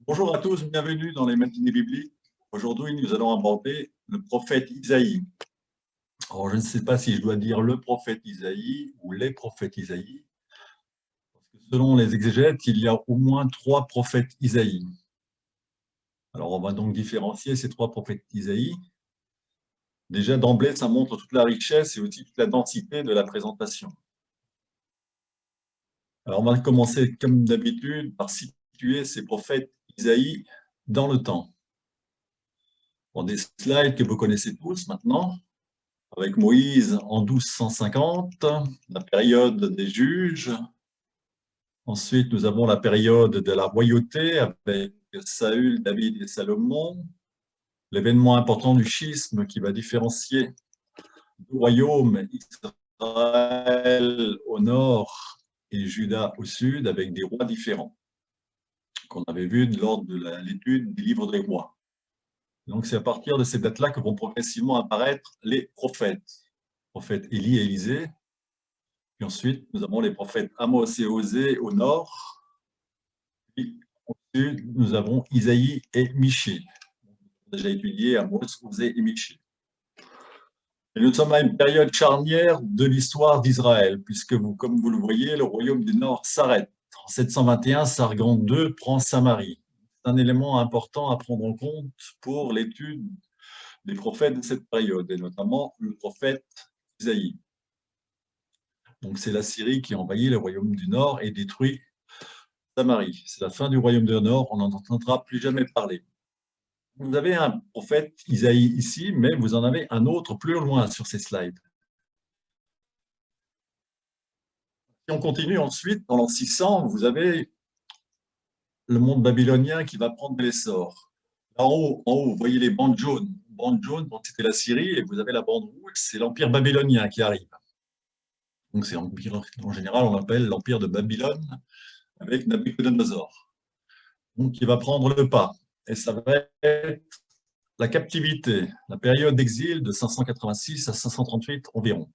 Bonjour à tous, bienvenue dans les matinées bibliques. Aujourd'hui, nous allons aborder le prophète Isaïe. Alors, je ne sais pas si je dois dire le prophète Isaïe ou les prophètes Isaïe, parce que selon les exégètes, il y a au moins 3 prophètes Isaïe. Alors, on va donc différencier ces 3 prophètes Isaïe. Déjà, d'emblée, ça montre toute la richesse et aussi toute la densité de la présentation. Alors, on va commencer, comme d'habitude, par situer ces prophètes Isaïe dans le temps. Bon, des slides que vous connaissez tous maintenant, avec Moïse en 1250, la période des juges. Ensuite, nous avons la période de la royauté avec Saül, David et Salomon. L'événement important du schisme qui va différencier le royaume Israël au nord et Juda au sud avec des rois différents qu'on avait vu lors de l'étude des livres des rois. Donc, c'est à partir de ces dates-là que vont progressivement apparaître les prophètes. Prophète Élie et Élisée. Puis ensuite, nous avons les prophètes Amos et Osée au nord. Puis au sud, nous avons Isaïe et Michée. On a déjà étudié Amos, Osée et Michée. Et nous sommes à une période charnière de l'histoire d'Israël, puisque, comme vous le voyez, le royaume du Nord s'arrête. En 721, Sargon II prend Samarie. C'est un élément important à prendre en compte pour l'étude des prophètes de cette période, et notamment le prophète Isaïe. Donc c'est la Syrie qui envahit le royaume du Nord et détruit Samarie. C'est la fin du royaume du Nord, on n'en entendra plus jamais parler. Vous avez un prophète Isaïe ici, mais vous en avez un autre plus loin sur ces slides. Si on continue ensuite, dans l'an 600, vous avez le monde babylonien qui va prendre l'essor. En haut, vous voyez les bandes jaunes. Bande jaune, donc c'était la Syrie, et vous avez la bande rouge, c'est l'empire babylonien qui arrive. Donc c'est en général, on l'appelle l'empire de Babylone, avec Nabuchodonosor. Donc il va prendre le pas. Et ça va être la captivité, la période d'exil de 586 à 538 environ.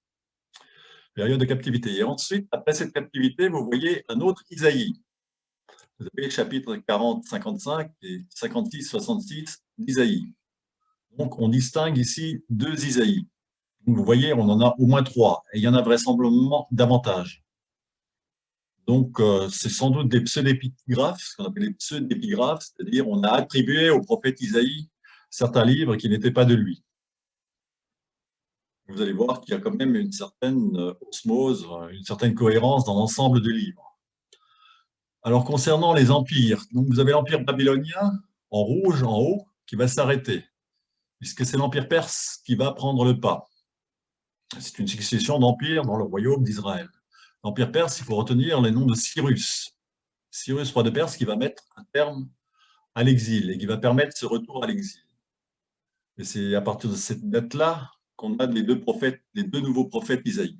Période de captivité. Et ensuite, après cette captivité, vous voyez un autre Isaïe. Vous avez les chapitres 40-55 et 56-66 d'Isaïe. Donc, on distingue ici 2 Isaïe. Vous voyez, on en a au moins 3, et il y en a vraisemblablement davantage. Donc, c'est sans doute des pseudépigraphes, ce qu'on appelle les pseudépigraphes, c'est-à-dire on a attribué au prophète Isaïe certains livres qui n'étaient pas de lui. Vous allez voir qu'il y a quand même une certaine osmose, une certaine cohérence dans l'ensemble du livre. Alors, concernant les empires, donc vous avez l'empire babylonien, en rouge, en haut, qui va s'arrêter, puisque c'est l'empire perse qui va prendre le pas. C'est une succession d'empires dans le royaume d'Israël. L'empire perse, il faut retenir les noms de Cyrus. Cyrus, roi de Perse, qui va mettre un terme à l'exil et qui va permettre ce retour à l'exil. Et c'est à partir de cette date-là qu'on a les 2 prophètes, les 2 nouveaux prophètes d'Isaïe.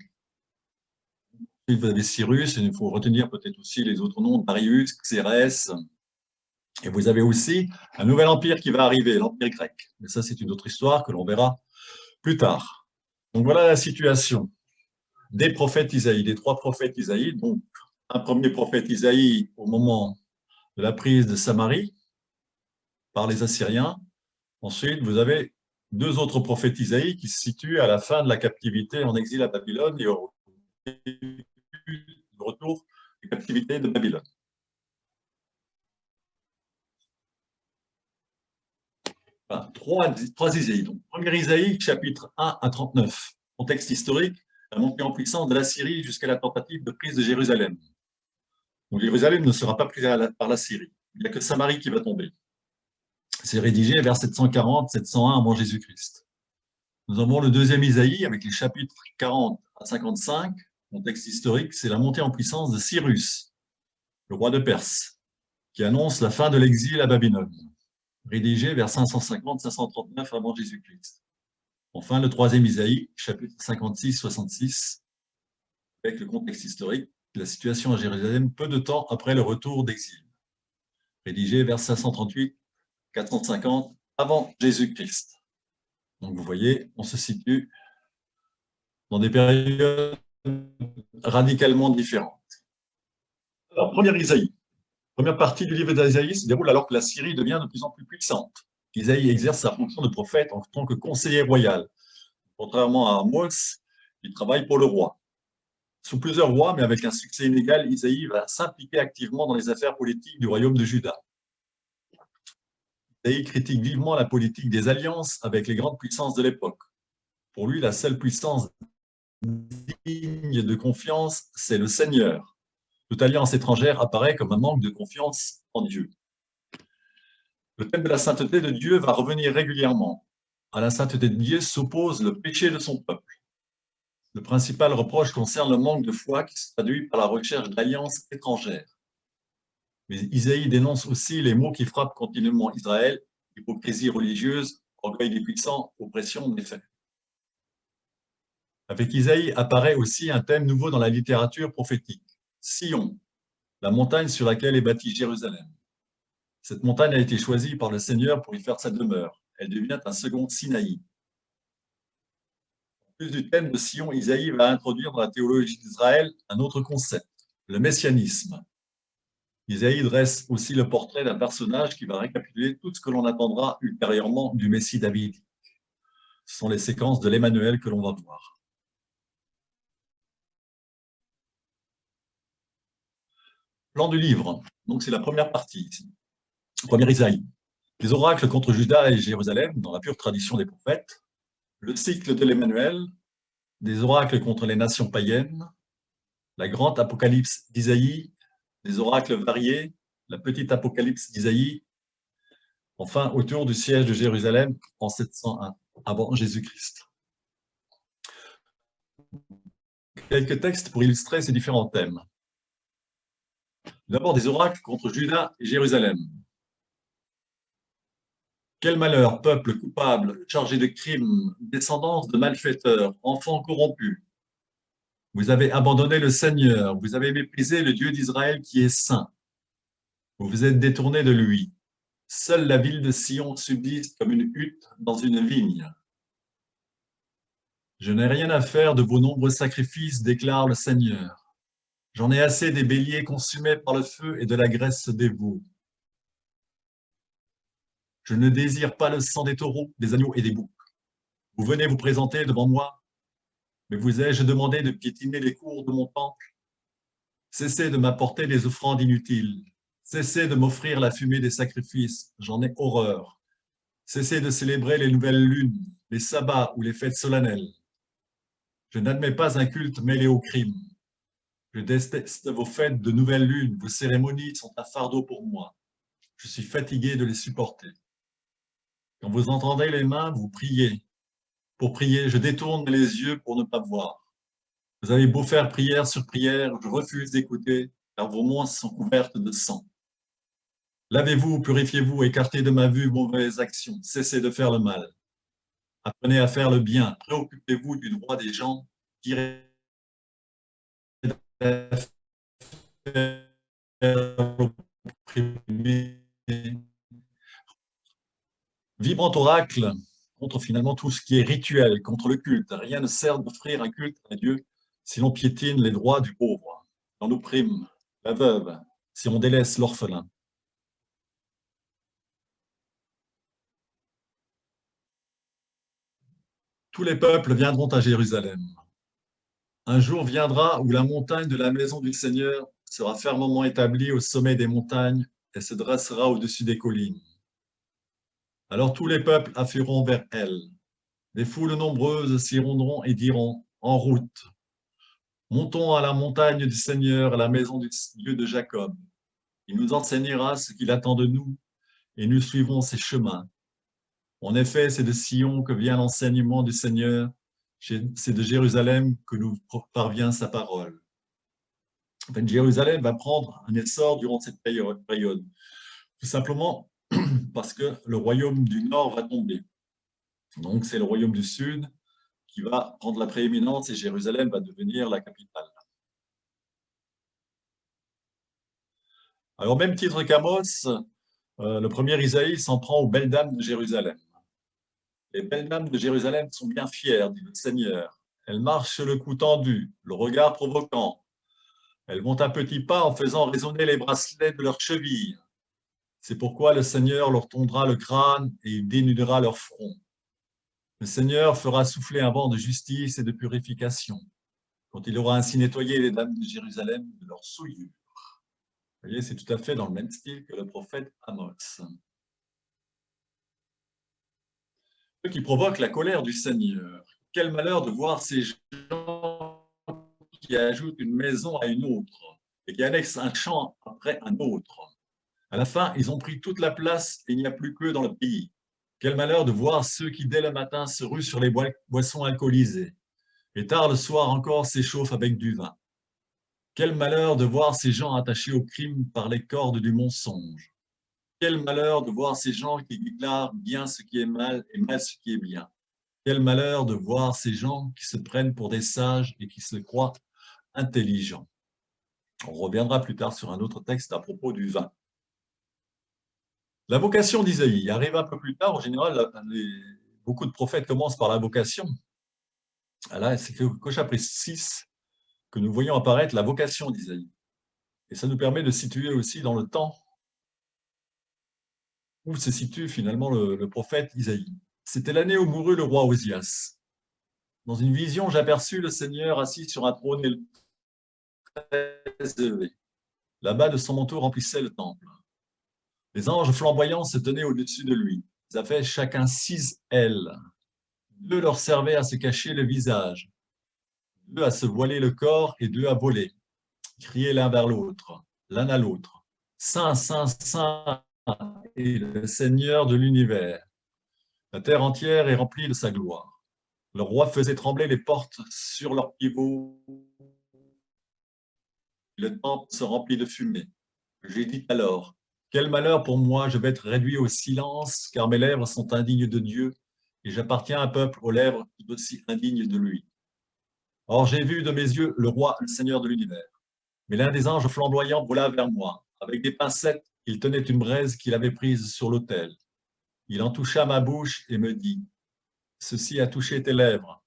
Vous avez Cyrus, et il faut retenir peut-être aussi les autres noms, Darius, Xérès. Et vous avez aussi un nouvel empire qui va arriver, l'empire grec. Mais ça, c'est une autre histoire que l'on verra plus tard. Donc voilà la situation des prophètes Isaïe, des 3 prophètes Isaïe. Donc, un premier prophète Isaïe au moment de la prise de Samarie par les Assyriens. Ensuite, vous avez 2 autres prophètes Isaïe qui se situent à la fin de la captivité en exil à Babylone et au retour de la captivité de Babylone. Enfin, 3 Isaïe. Donc, premier Isaïe, chapitre 1 à 39. Contexte historique, la montée en puissance de la Syrie jusqu'à la tentative de prise de Jérusalem. Donc, Jérusalem ne sera pas prise par la Syrie. Il n'y a que Samarie qui va tomber. C'est rédigé vers 740-701 avant Jésus-Christ. Nous avons le deuxième Isaïe avec les chapitres 40 à 55. Contexte historique, c'est la montée en puissance de Cyrus, le roi de Perse, qui annonce la fin de l'exil à Babylone, rédigé vers 550-539 avant Jésus-Christ. Enfin, le troisième Isaïe, chapitre 56-66, avec le contexte historique, la situation à Jérusalem peu de temps après le retour d'exil, rédigé vers 538-450 avant Jésus-Christ. Donc vous voyez, on se situe dans des périodes radicalement différentes. Alors, premier Isaïe. Première partie du livre d'Isaïe se déroule alors que la Syrie devient de plus en plus puissante. Isaïe exerce sa fonction de prophète en tant que conseiller royal. Contrairement à Amos, il travaille pour le roi. Sous plusieurs rois, mais avec un succès inégal, Isaïe va s'impliquer activement dans les affaires politiques du royaume de Juda. Isaïe critique vivement la politique des alliances avec les grandes puissances de l'époque. Pour lui, la seule puissance digne de confiance, c'est le Seigneur. Toute alliance étrangère apparaît comme un manque de confiance en Dieu. Le thème de la sainteté de Dieu va revenir régulièrement. À la sainteté de Dieu s'oppose le péché de son peuple. Le principal reproche concerne le manque de foi qui se traduit par la recherche d'alliances étrangères. Mais Isaïe dénonce aussi les maux qui frappent continuellement Israël: hypocrisie religieuse, orgueil des puissants, oppression des faibles. Avec Isaïe apparaît aussi un thème nouveau dans la littérature prophétique: Sion, la montagne sur laquelle est bâtie Jérusalem. Cette montagne a été choisie par le Seigneur pour y faire sa demeure. Elle devient un second Sinaï. En plus du thème de Sion, Isaïe va introduire dans la théologie d'Israël un autre concept, le messianisme. Isaïe dresse aussi le portrait d'un personnage qui va récapituler tout ce que l'on attendra ultérieurement du Messie davidique. Ce sont les séquences de l'Emmanuel que l'on va voir. Plan du livre, donc c'est la première partie ici. Premier Isaïe. Les oracles contre Juda et Jérusalem, dans la pure tradition des prophètes. Le cycle de l'Emmanuel, des oracles contre les nations païennes. La grande apocalypse d'Isaïe, des oracles variés. La petite apocalypse d'Isaïe. Enfin, autour du siège de Jérusalem en 701 avant Jésus-Christ. Quelques textes pour illustrer ces différents thèmes. D'abord, des oracles contre Juda et Jérusalem. Quel malheur, peuple coupable, chargé de crimes, descendance de malfaiteurs, enfants corrompus. Vous avez abandonné le Seigneur, vous avez méprisé le Dieu d'Israël qui est saint. Vous vous êtes détournés de lui. Seule la ville de Sion subsiste comme une hutte dans une vigne. Je n'ai rien à faire de vos nombreux sacrifices, déclare le Seigneur. J'en ai assez des béliers consumés par le feu et de la graisse des veaux. Je ne désire pas le sang des taureaux, des agneaux et des boucs. Vous venez vous présenter devant moi, mais vous ai-je demandé de piétiner les cours de mon temple? Cessez de m'apporter des offrandes inutiles. Cessez de m'offrir la fumée des sacrifices, j'en ai horreur. Cessez de célébrer les nouvelles lunes, les sabbats ou les fêtes solennelles. Je n'admets pas un culte mêlé au crime. Je déteste vos fêtes de nouvelles lunes, vos cérémonies sont un fardeau pour moi. Je suis fatigué de les supporter. Quand vous entendez les mains, vous priez. Pour prier, je détourne les yeux pour ne pas voir. Vous avez beau faire prière sur prière, je refuse d'écouter, car vos mains sont couvertes de sang. Lavez-vous, purifiez-vous, écartez de ma vue vos mauvaises actions, cessez de faire le mal. Apprenez à faire le bien, préoccupez-vous du droit des gens, tirez d'affaires opprimés. Vibrant oracle contre finalement tout ce qui est rituel, contre le culte. Rien ne sert d'offrir un culte à Dieu si l'on piétine les droits du pauvre, si on opprime la veuve, si on délaisse l'orphelin. Tous les peuples viendront à Jérusalem. Un jour viendra où la montagne de la maison du Seigneur sera fermement établie au sommet des montagnes et se dressera au-dessus des collines. Alors tous les peuples afflueront vers elle. Des foules nombreuses s'y rendront et diront: en route. Montons à la montagne du Seigneur, à la maison du Dieu de Jacob. Il nous enseignera ce qu'il attend de nous et nous suivrons ses chemins. En effet, c'est de Sion que vient l'enseignement du Seigneur, c'est de Jérusalem que nous parvient sa parole. En fait, Jérusalem va prendre un essor durant cette période, tout simplement parce que le royaume du nord va tomber. Donc c'est le royaume du sud qui va prendre la prééminence et Jérusalem va devenir la capitale. Alors même titre qu'Amos, le premier Isaïe s'en prend aux belles dames de Jérusalem. Les belles dames de Jérusalem sont bien fières, dit le Seigneur. Elles marchent le cou tendu, le regard provoquant. Elles vont à petits pas en faisant résonner les bracelets de leurs chevilles. C'est pourquoi le Seigneur leur tondra le crâne et il dénudera leur front. Le Seigneur fera souffler un vent de justice et de purification, quand il aura ainsi nettoyé les dames de Jérusalem de leurs souillures. Vous voyez, c'est tout à fait dans le même style que le prophète Amos. Ce qui provoque la colère du Seigneur. Quel malheur de voir ces gens qui ajoutent une maison à une autre et qui annexent un champ après un autre. À la fin, ils ont pris toute la place et il n'y a plus qu'eux dans le pays. Quel malheur de voir ceux qui, dès le matin, se ruent sur les boissons alcoolisées et tard le soir encore s'échauffent avec du vin. Quel malheur de voir ces gens attachés au crime par les cordes du mensonge. Quel malheur de voir ces gens qui déclarent bien ce qui est mal et mal ce qui est bien. Quel malheur de voir ces gens qui se prennent pour des sages et qui se croient intelligents. On reviendra plus tard sur un autre texte à propos du vin. La vocation d'Isaïe arrive un peu plus tard. En général, beaucoup de prophètes commencent par la vocation. Là, c'est qu'au chapitre 6 que nous voyons apparaître la vocation d'Isaïe. Et ça nous permet de situer aussi dans le temps où se situe finalement le prophète Isaïe. C'était l'année où mourut le roi Osias. Dans une vision, j'aperçus le Seigneur assis sur un trône très élevé. Là-bas, de son manteau remplissait le temple. Les anges flamboyants se tenaient au-dessus de lui. Ils avaient chacun 6 ailes. 2 leur servaient à se cacher le visage, 2 à se voiler le corps et 2 à voler. Ils criaient l'un vers l'autre, l'un à l'autre. Saint, Saint, Saint est le Seigneur de l'univers. La terre entière est remplie de sa gloire. Le roi faisait trembler les portes sur leurs pivots. Le temple se remplit de fumée. J'ai dit alors, quel malheur pour moi, je vais être réduit au silence, car mes lèvres sont indignes de Dieu, et j'appartiens à un peuple aux lèvres tout aussi indignes de lui. Or j'ai vu de mes yeux le roi, le Seigneur de l'univers. Mais l'un des anges flamboyants vola vers moi. Avec des pincettes, il tenait une braise qu'il avait prise sur l'autel. Il en toucha ma bouche et me dit, « Ceci a touché tes lèvres.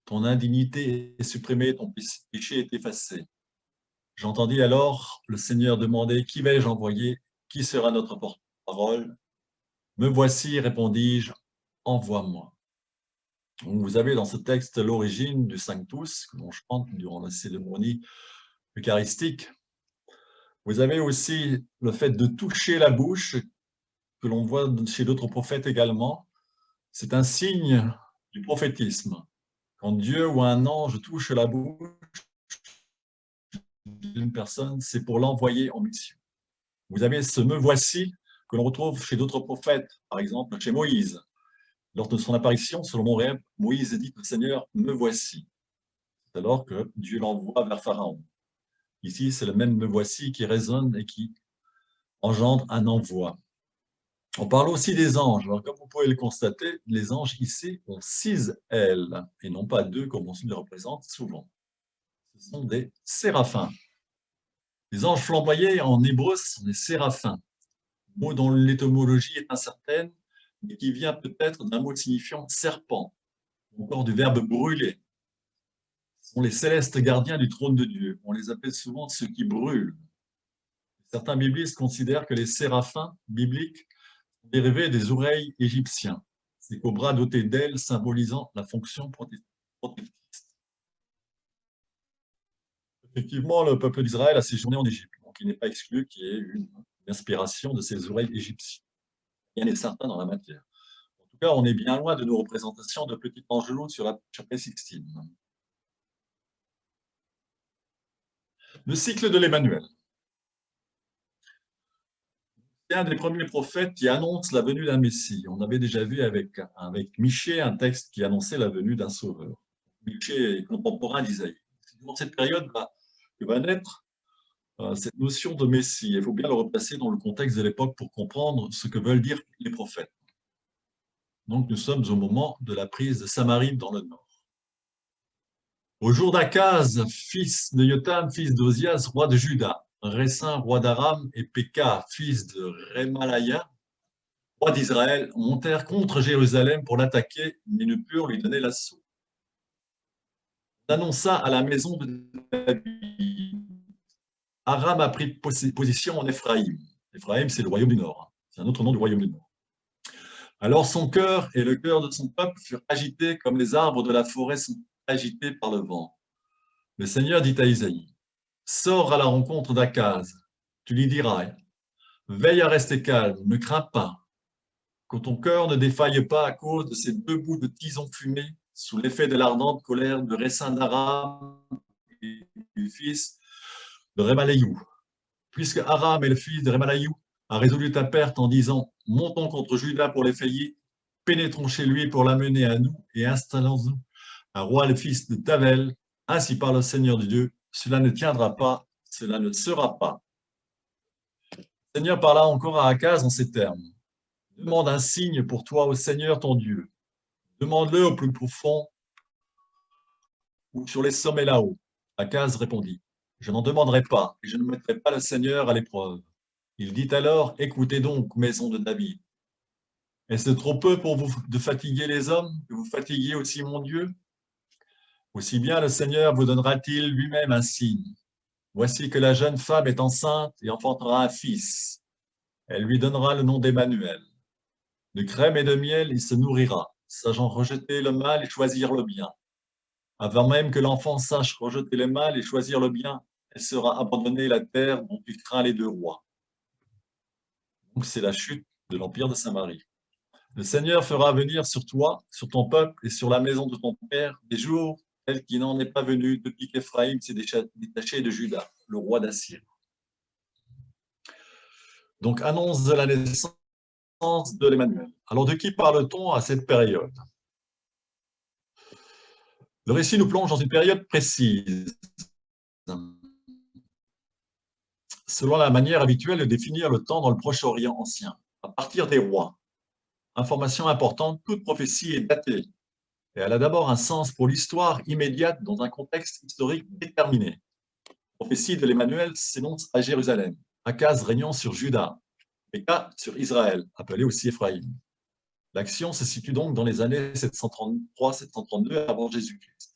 Ton indignité est supprimée, ton péché est effacé. » J'entendis alors le Seigneur demander, « Qui vais-je envoyer? Qui sera notre porte-parole ?» Me voici, répondis-je, envoie-moi. Vous avez dans ce texte l'origine du Sanctus, que l'on chante durant la cérémonie eucharistique. Vous avez aussi le fait de toucher la bouche, que l'on voit chez d'autres prophètes également. C'est un signe du prophétisme. Quand Dieu ou un ange touche la bouche d'une personne, c'est pour l'envoyer en mission. Vous avez ce « me voici » que l'on retrouve chez d'autres prophètes, par exemple chez Moïse. Lors de son apparition sur le mont Horeb, Moïse dit au Seigneur, « me voici ». C'est alors que Dieu l'envoie vers Pharaon. Ici, c'est le même « me voici » qui résonne et qui engendre un envoi. On parle aussi des anges. Alors, comme vous pouvez le constater, les anges ici ont 6 ailes et non pas 2 comme on se les représente souvent. Ce sont des séraphins. Les anges flamboyés en hébreu sont des séraphins, mot dont l'étymologie est incertaine, mais qui vient peut-être d'un mot signifiant serpent, ou encore du verbe brûler. Ce sont les célestes gardiens du trône de Dieu. On les appelle souvent ceux qui brûlent. Certains biblistes considèrent que les séraphins bibliques sont dérivés des oreilles égyptiens, ces cobras dotés d'ailes symbolisant la fonction protectrice. Effectivement, le peuple d'Israël a séjourné en Égypte, donc il n'est pas exclu qu'il y ait une inspiration de ces oreilles égyptiennes. Rien n'est certain dans la matière. En tout cas, on est bien loin de nos représentations de petits angelots sur la chapelle Sixtine. Le cycle de l'Emmanuel. C'est un des premiers prophètes qui annonce la venue d'un Messie. On avait déjà vu avec Michée un texte qui annonçait la venue d'un sauveur. Michée est contemporain d'Isaïe. C'est dans cette période que va naître cette notion de Messie. Il faut bien le replacer dans le contexte de l'époque pour comprendre ce que veulent dire les prophètes. Donc nous sommes au moment de la prise de Samarie dans le nord. Au jour d'Akaz, fils de Yotam, fils d'Ozias, roi de Juda, Récin, roi d'Aram, et Péka, fils de Rémalaya, roi d'Israël, montèrent contre Jérusalem pour l'attaquer, mais ne purent lui donner l'assaut. On annonça à la maison de David, Aram a pris position en Éphraïm. Éphraïm, c'est le royaume du Nord. C'est un autre nom du royaume du Nord. Alors son cœur et le cœur de son peuple furent agités comme les arbres de la forêt sont agités par le vent. Le Seigneur dit à Isaïe, sors à la rencontre d'Akaz. Tu lui diras, veille à rester calme, ne crains pas, que ton cœur ne défaille pas à cause de ces deux bouts de tison fumés sous l'effet de l'ardente colère de Ressin d'Aram et du fils de Rémaléiou. Puisque Aram est le fils de Rémaléiou, a résolu ta perte en disant, montons contre Juda pour l'effrayer, pénétrons chez lui pour l'amener à nous et installons-nous un roi, le fils de Tavel, ainsi par le Seigneur de Dieu, cela ne tiendra pas, cela ne sera pas. Le Seigneur parla encore à Akaz en ces termes. Demande un signe pour toi au Seigneur ton Dieu. Demande-le au plus profond ou sur les sommets là-haut. Akaz répondit, je n'en demanderai pas et je ne mettrai pas le Seigneur à l'épreuve. Il dit alors, écoutez donc, maison de David. Est-ce trop peu pour vous de fatiguer les hommes, que vous fatiguiez aussi mon Dieu? Aussi bien le Seigneur vous donnera-t-il lui-même un signe. Voici que la jeune femme est enceinte et enfantera un fils. Elle lui donnera le nom d'Emmanuel. De crème et de miel, il se nourrira, sachant rejeter le mal et choisir le bien. Avant même que l'enfant sache rejeter le mal et choisir le bien, elle sera abandonnée la terre dont tu crains les deux rois. Donc c'est la chute de l'empire de Samarie. Le Seigneur fera venir sur toi, sur ton peuple et sur la maison de ton père des jours tels qu'il n'en est pas venu depuis qu'Éphraïm s'est détaché de Juda, le roi d'Assyrie. Donc annonce de la naissance de l'Emmanuel. Alors de qui parle-t-on à cette période? Le récit nous plonge dans une période précise, selon la manière habituelle de définir le temps dans le Proche-Orient ancien, à partir des rois. Information importante, toute prophétie est datée, et elle a d'abord un sens pour l'histoire immédiate dans un contexte historique déterminé. La prophétie de l'Emmanuel s'énonce à Jérusalem, Akaz régnant sur Juda, Péka sur Israël, appelé aussi Éphraïm. L'action se situe donc dans les années 733-732 avant Jésus-Christ.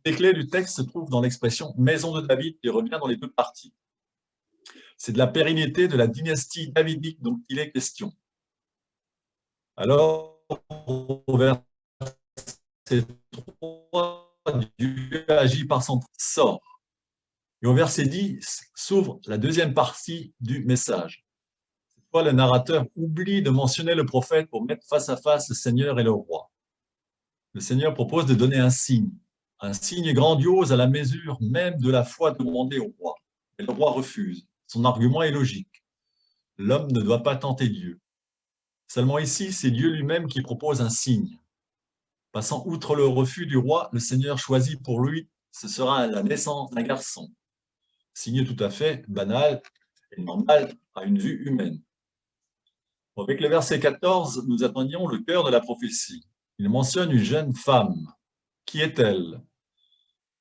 Les clés du texte se trouvent dans l'expression « maison de David » qui revient dans les deux parties. C'est de la pérennité de la dynastie davidique dont il est question. Alors, au verset 3, Dieu agit par son sort. Et au verset 10 s'ouvre la deuxième partie du message. Cette fois, le narrateur oublie de mentionner le prophète pour mettre face à face le Seigneur et le roi. Le Seigneur propose de donner un signe grandiose à la mesure même de la foi demandée au roi. Et le roi refuse. Son argument est logique. L'homme ne doit pas tenter Dieu. Seulement ici, c'est Dieu lui-même qui propose un signe. Passant outre le refus du roi, le Seigneur choisit pour lui, ce sera la naissance d'un garçon. Signe tout à fait banal et normal à une vue humaine. Avec le verset 14, nous attendions le cœur de la prophétie. Il mentionne une jeune femme. Qui est-elle?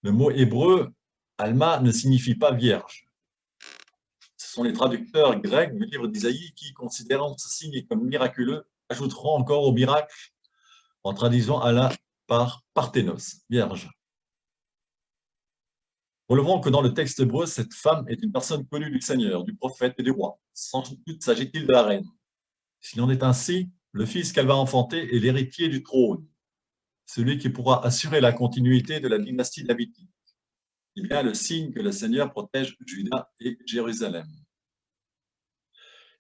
Le mot hébreu « Alma » ne signifie pas vierge. Ce sont les traducteurs grecs du livre d'Isaïe qui, considérant ce signe comme miraculeux, ajouteront encore au miracle en traduisant Allah par Parthénos, vierge. Relevons que dans le texte hébreu, cette femme est une personne connue du Seigneur, du prophète et du roi. Sans doute s'agit-il de la reine. S'il en est ainsi, le fils qu'elle va enfanter est l'héritier du trône, celui qui pourra assurer la continuité de la dynastie davidique. Il y a le signe que le Seigneur protège Juda et Jérusalem.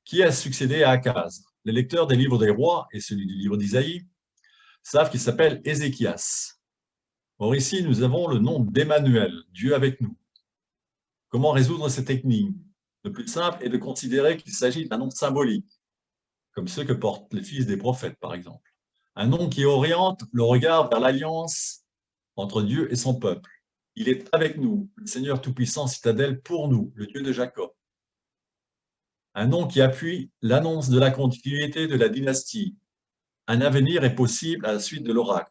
Qui a succédé à Akaz? Les lecteurs des livres des rois et celui du livre d'Isaïe savent qu'il s'appelle Ézéchias. Or ici, nous avons le nom d'Emmanuel, Dieu avec nous. Comment résoudre cette énigme? Le plus simple est de considérer qu'il s'agit d'un nom symbolique, comme ceux que portent les fils des prophètes, par exemple. Un nom qui oriente le regard vers l'alliance entre Dieu et son peuple. Il est avec nous, le Seigneur Tout-Puissant, citadelle pour nous, le Dieu de Jacob. Un nom qui appuie l'annonce de la continuité de la dynastie. Un avenir est possible à la suite de l'oracle.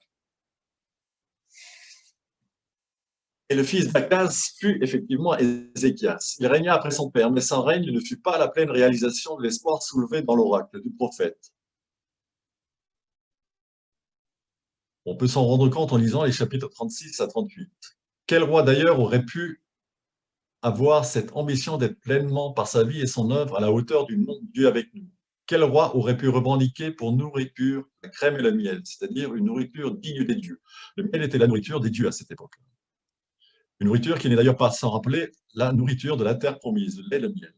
Et le fils d'Akaz fut effectivement Ézéchias. Il régna après son père, mais son règne ne fut pas la pleine réalisation de l'espoir soulevé dans l'oracle du prophète. On peut s'en rendre compte en lisant les chapitres 36 à 38. Quel roi d'ailleurs aurait pu avoir cette ambition d'être pleinement par sa vie et son œuvre à la hauteur du nom de Dieu avec nous. Quel roi aurait pu revendiquer pour nourriture la crème et le miel, c'est-à-dire une nourriture digne des dieux? Le miel était la nourriture des dieux à cette époque. Une nourriture qui n'est d'ailleurs pas sans rappeler la nourriture de la terre promise, le lait et le miel.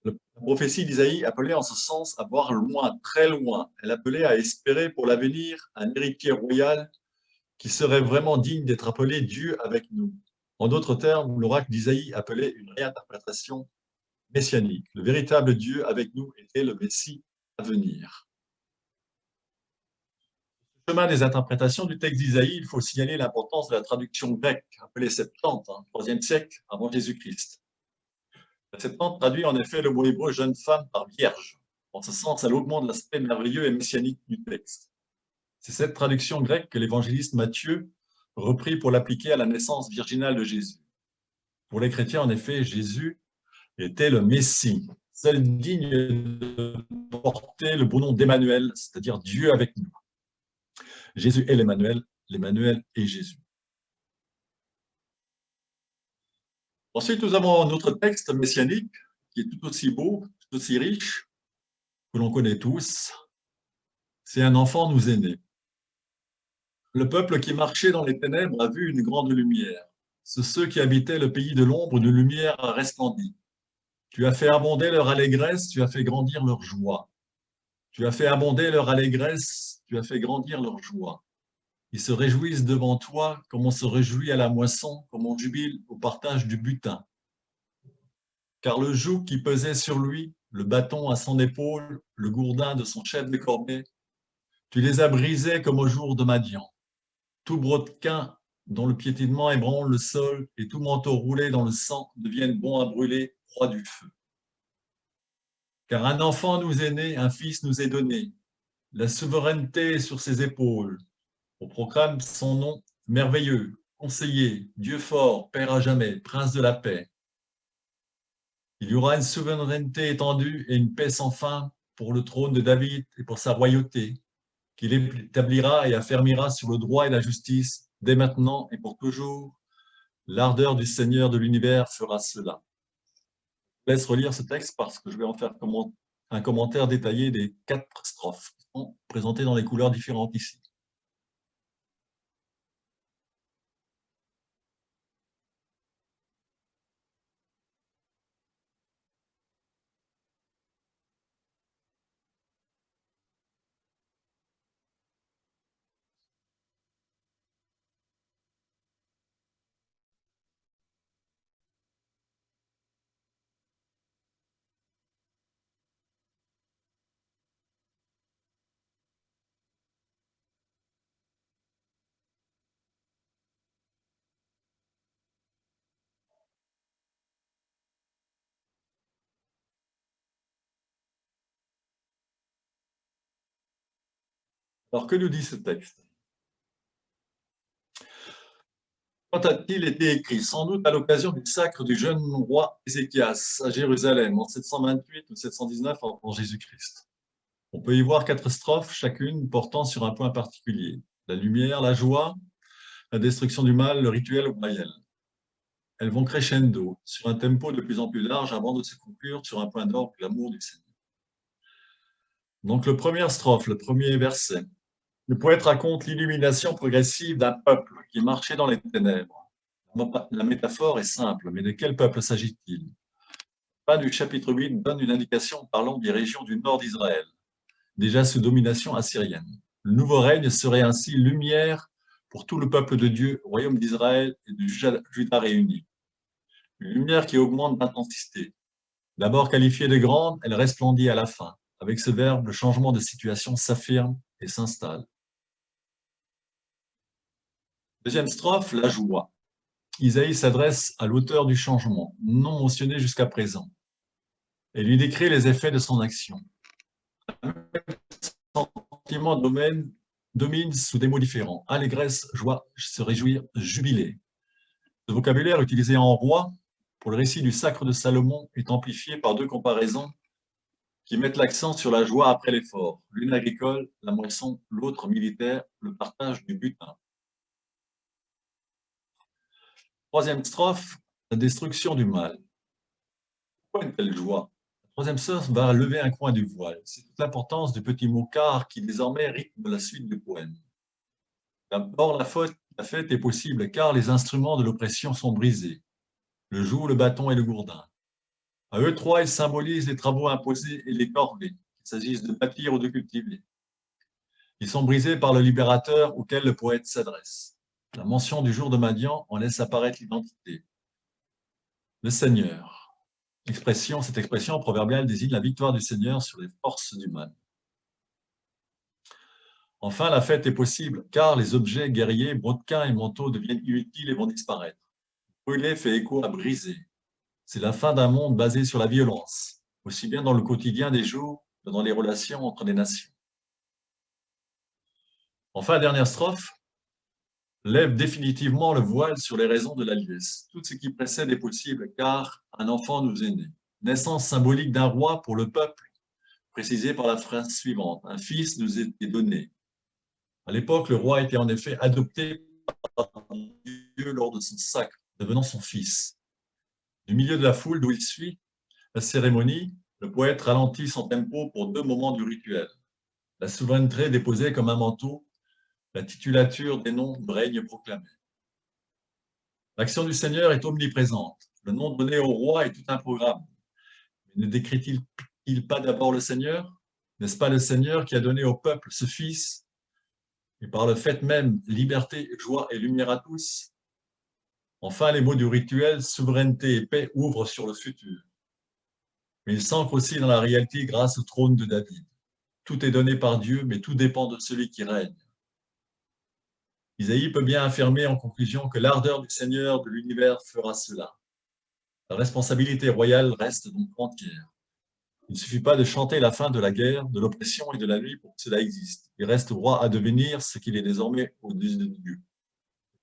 La prophétie d'Isaïe appelait en ce sens à voir loin, très loin. Elle appelait à espérer pour l'avenir un héritier royal qui serait vraiment digne d'être appelé Dieu avec nous. En d'autres termes, l'oracle d'Isaïe appelait une réinterprétation messianique. Le véritable Dieu avec nous était le Messie à venir. Au chemin des interprétations du texte d'Isaïe, il faut signaler l'importance de la traduction grecque, appelée Septante, 3e siècle avant Jésus-Christ. La Septante traduit en effet le mot hébreu jeune femme par vierge. En ce sens, elle augmente l'aspect merveilleux et messianique du texte. C'est cette traduction grecque que l'évangéliste Matthieu reprit pour l'appliquer à la naissance virginale de Jésus. Pour les chrétiens, en effet, Jésus était le Messie, seul digne de porter le beau nom d'Emmanuel, c'est-à-dire Dieu avec nous. Jésus est l'Emmanuel, l'Emmanuel est Jésus. Ensuite, nous avons notre texte messianique qui est tout aussi beau, tout aussi riche, que l'on connaît tous. C'est un enfant nous est né. Le peuple qui marchait dans les ténèbres a vu une grande lumière. Ceux qui habitaient le pays de l'ombre, une lumière a resplendit. Tu as fait abonder leur allégresse, tu as fait grandir leur joie. Tu as fait abonder leur allégresse, tu as fait grandir leur joie. Ils se réjouissent devant toi comme on se réjouit à la moisson, comme on jubile au partage du butin. Car le joug qui pesait sur lui, le bâton à son épaule, le gourdin de son chef de corvée, tu les as brisés comme au jour de Madian. Tout brodequin dont le piétinement ébranle le sol et tout manteau roulé dans le sang deviennent bons à brûler, proie du feu. Car un enfant nous est né, un fils nous est donné. La souveraineté est sur ses épaules. On proclame son nom merveilleux, conseiller, Dieu fort, Père à jamais, Prince de la paix. Il y aura une souveraineté étendue et une paix sans fin pour le trône de David et pour sa royauté, qu'il établira et affermira sur le droit et la justice dès maintenant et pour toujours. L'ardeur du Seigneur de l'univers fera cela. Je laisse relire ce texte parce que je vais en faire un commentaire détaillé des 4 strophes qui sont présentées dans des couleurs différentes ici. Alors, que nous dit ce texte? Quand a-t-il été écrit? Sans doute à l'occasion du sacre du jeune roi Ézéchias à Jérusalem en 728 ou 719 avant Jésus-Christ. On peut y voir 4 strophes, chacune portant sur un point particulier. La lumière, la joie, la destruction du mal, le rituel royal. Elles vont crescendo sur un tempo de plus en plus large avant de se conclure sur un point d'orgue, l'amour du Seigneur. Donc, le premier strophe, le premier verset. Le poète raconte l'illumination progressive d'un peuple qui marchait dans les ténèbres. La métaphore est simple, mais de quel peuple s'agit-il? La fin du chapitre 8 donne une indication parlant des régions du nord d'Israël, déjà sous domination assyrienne. Le nouveau règne serait ainsi lumière pour tout le peuple de Dieu, royaume d'Israël et de Juda réunis. Une lumière qui augmente d'intensité. D'abord qualifiée de grande, elle resplendit à la fin. Avec ce verbe, le changement de situation s'affirme et s'installe. Deuxième strophe, la joie. Isaïe s'adresse à l'auteur du changement, non mentionné jusqu'à présent, et lui décrit les effets de son action. Le sentiment domine sous des mots différents. Allégresse, joie, se réjouir, jubiler. Ce vocabulaire utilisé en roi pour le récit du sacre de Salomon est amplifié par 2 comparaisons qui mettent l'accent sur la joie après l'effort. L'une agricole, la moisson, l'autre militaire, le partage du butin. Troisième strophe, la destruction du mal. Pourquoi une telle joie? La troisième source va lever un coin du voile. C'est toute l'importance du petit mot car qui désormais rythme la suite du poème. D'abord, la fête est possible car les instruments de l'oppression sont brisés. Le joug, le bâton et le gourdin. À eux trois, ils symbolisent les travaux imposés et les corvées, qu'il s'agisse de bâtir ou de cultiver. Ils sont brisés par le libérateur auquel le poète s'adresse. La mention du jour de Madian en laisse apparaître l'identité. Le Seigneur. Cette expression proverbiale désigne la victoire du Seigneur sur les forces du mal. Enfin, la fête est possible, car les objets guerriers, brodequins et manteaux deviennent inutiles et vont disparaître. Brûler fait écho à briser. C'est la fin d'un monde basé sur la violence, aussi bien dans le quotidien des jours que dans les relations entre les nations. Enfin, la dernière strophe lève définitivement le voile sur les raisons de la liesse. Tout ce qui précède est possible, car un enfant nous est né. Naissance symbolique d'un roi pour le peuple, précisée par la phrase suivante. Un fils nous est donné. À l'époque, le roi était en effet adopté par Dieu lors de son sacre, devenant son fils. Du milieu de la foule d'où il suit la cérémonie, le poète ralentit son tempo pour deux moments du rituel. La souveraineté déposée comme un manteau, la titulature des noms de règne proclamé. L'action du Seigneur est omniprésente. Le nom donné au roi est tout un programme. Mais ne décrit-il pas d'abord le Seigneur? N'est-ce pas le Seigneur qui a donné au peuple ce Fils et par le fait même, liberté, joie et lumière à tous? Enfin, les mots du rituel, souveraineté et paix, ouvrent sur le futur. Mais ils s'ancrent aussi dans la réalité grâce au trône de David. Tout est donné par Dieu, mais tout dépend de celui qui règne. Isaïe peut bien affirmer en conclusion que l'ardeur du Seigneur de l'univers fera cela. La responsabilité royale reste donc entière. Il ne suffit pas de chanter la fin de la guerre, de l'oppression et de la nuit pour que cela existe. Il reste droit à devenir ce qu'il est désormais au-dessus de Dieu.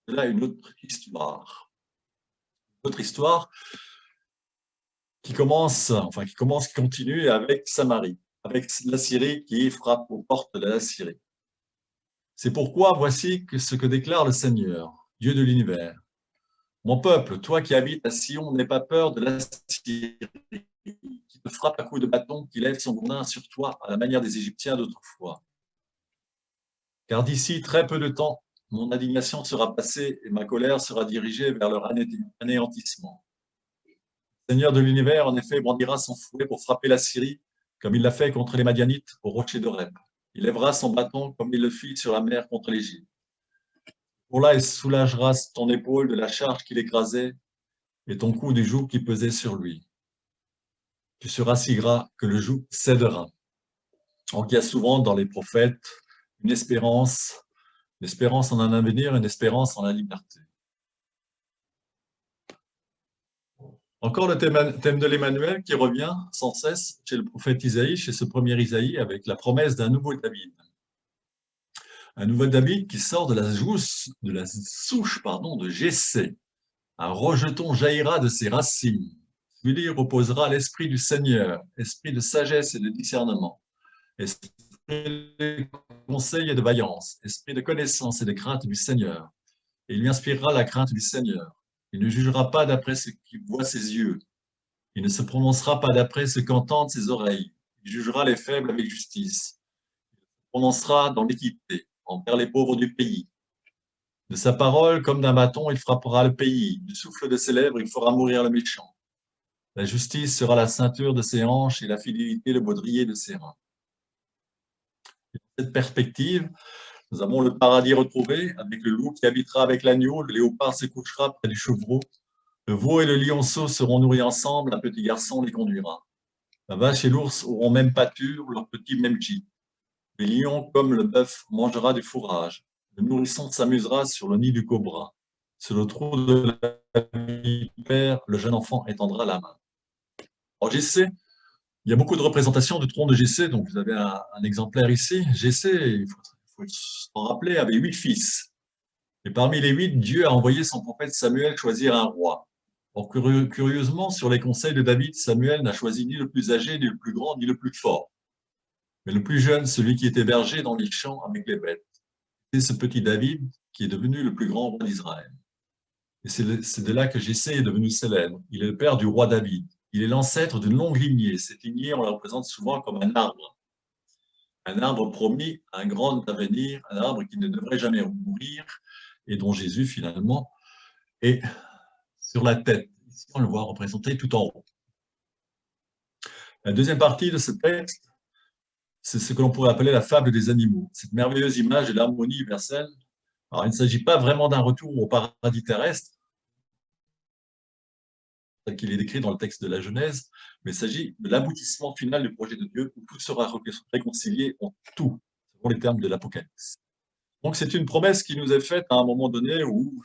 C'est là une autre histoire. Une autre histoire qui continue avec Samarie, avec la Syrie qui frappe aux portes de la Syrie. C'est pourquoi voici ce que déclare le Seigneur, Dieu de l'univers. Mon peuple, toi qui habites à Sion, n'aie pas peur de la Syrie, qui te frappe à coups de bâton, qui lève son gourdin sur toi à la manière des Égyptiens d'autrefois. Car d'ici très peu de temps, mon indignation sera passée et ma colère sera dirigée vers leur anéantissement. Le Seigneur de l'univers, en effet, brandira son fouet pour frapper la Syrie, comme il l'a fait contre les Madianites au rocher d'Horeb. Il lèvera son bâton comme il le fit sur la mer contre l'Égypte. Pour là, il soulagera ton épaule de la charge qui l'écrasait et ton cou du joug qui pesait sur lui. Tu seras si gras que le joug cédera. Donc il y a souvent dans les prophètes une espérance en un avenir, une espérance en la liberté. Encore le thème de l'Emmanuel qui revient sans cesse chez le prophète Isaïe, chez ce premier Isaïe, avec la promesse d'un nouveau David. Un nouveau David qui sort de la souche de Jessé. Un rejeton jaillira de ses racines. Celui-ci reposera l'esprit du Seigneur, esprit de sagesse et de discernement, esprit de conseil et de vaillance, esprit de connaissance et de crainte du Seigneur. Et il lui inspirera la crainte du Seigneur. Il ne jugera pas d'après ce qu'il voit ses yeux. Il ne se prononcera pas d'après ce qu'entendent ses oreilles. Il jugera les faibles avec justice. Il se prononcera dans l'équité, envers les pauvres du pays. De sa parole, comme d'un bâton, il frappera le pays. Du souffle de ses lèvres, il fera mourir le méchant. La justice sera la ceinture de ses hanches et la fidélité le baudrier de ses reins. Dans cette perspective, nous avons le paradis retrouvé, avec le loup qui habitera avec l'agneau, le léopard se couchera près du chevreau, le veau et le lionceau seront nourris ensemble, un petit garçon les conduira. La vache et l'ours auront même pâture, leur petit même gîte. Le lion, comme le bœuf, mangera du fourrage. Le nourrisson s'amusera sur le nid du cobra. Sur le trou de la vipère, le jeune enfant étendra la main. Alors, Jessé, il y a beaucoup de représentations du trône de Jessé, donc vous avez un exemplaire ici. Jessé, il faut s'en rappeler, avait 8 fils. Et parmi les 8, Dieu a envoyé son prophète Samuel choisir un roi. Or, curieusement, sur les conseils de David, Samuel n'a choisi ni le plus âgé, ni le plus grand, ni le plus fort, mais le plus jeune, celui qui était berger dans les champs avec les bêtes. C'est ce petit David qui est devenu le plus grand roi d'Israël. Et c'est de là que Jessé est devenu célèbre. Il est le père du roi David. Il est l'ancêtre d'une longue lignée. Cette lignée, on la représente souvent comme un arbre promis à un grand avenir, un arbre qui ne devrait jamais mourir et dont Jésus, finalement, est sur la tête. Ici, on le voit représenté tout en haut. La deuxième partie de ce texte, c'est ce que l'on pourrait appeler la fable des animaux. Cette merveilleuse image de l'harmonie universelle. Alors, il ne s'agit pas vraiment d'un retour au paradis terrestre, tel qu'il est décrit dans le texte de la Genèse, mais il s'agit de l'aboutissement final du projet de Dieu où tout sera réconcilié en tout, selon les termes de l'Apocalypse. Donc, c'est une promesse qui nous est faite à un moment donné où,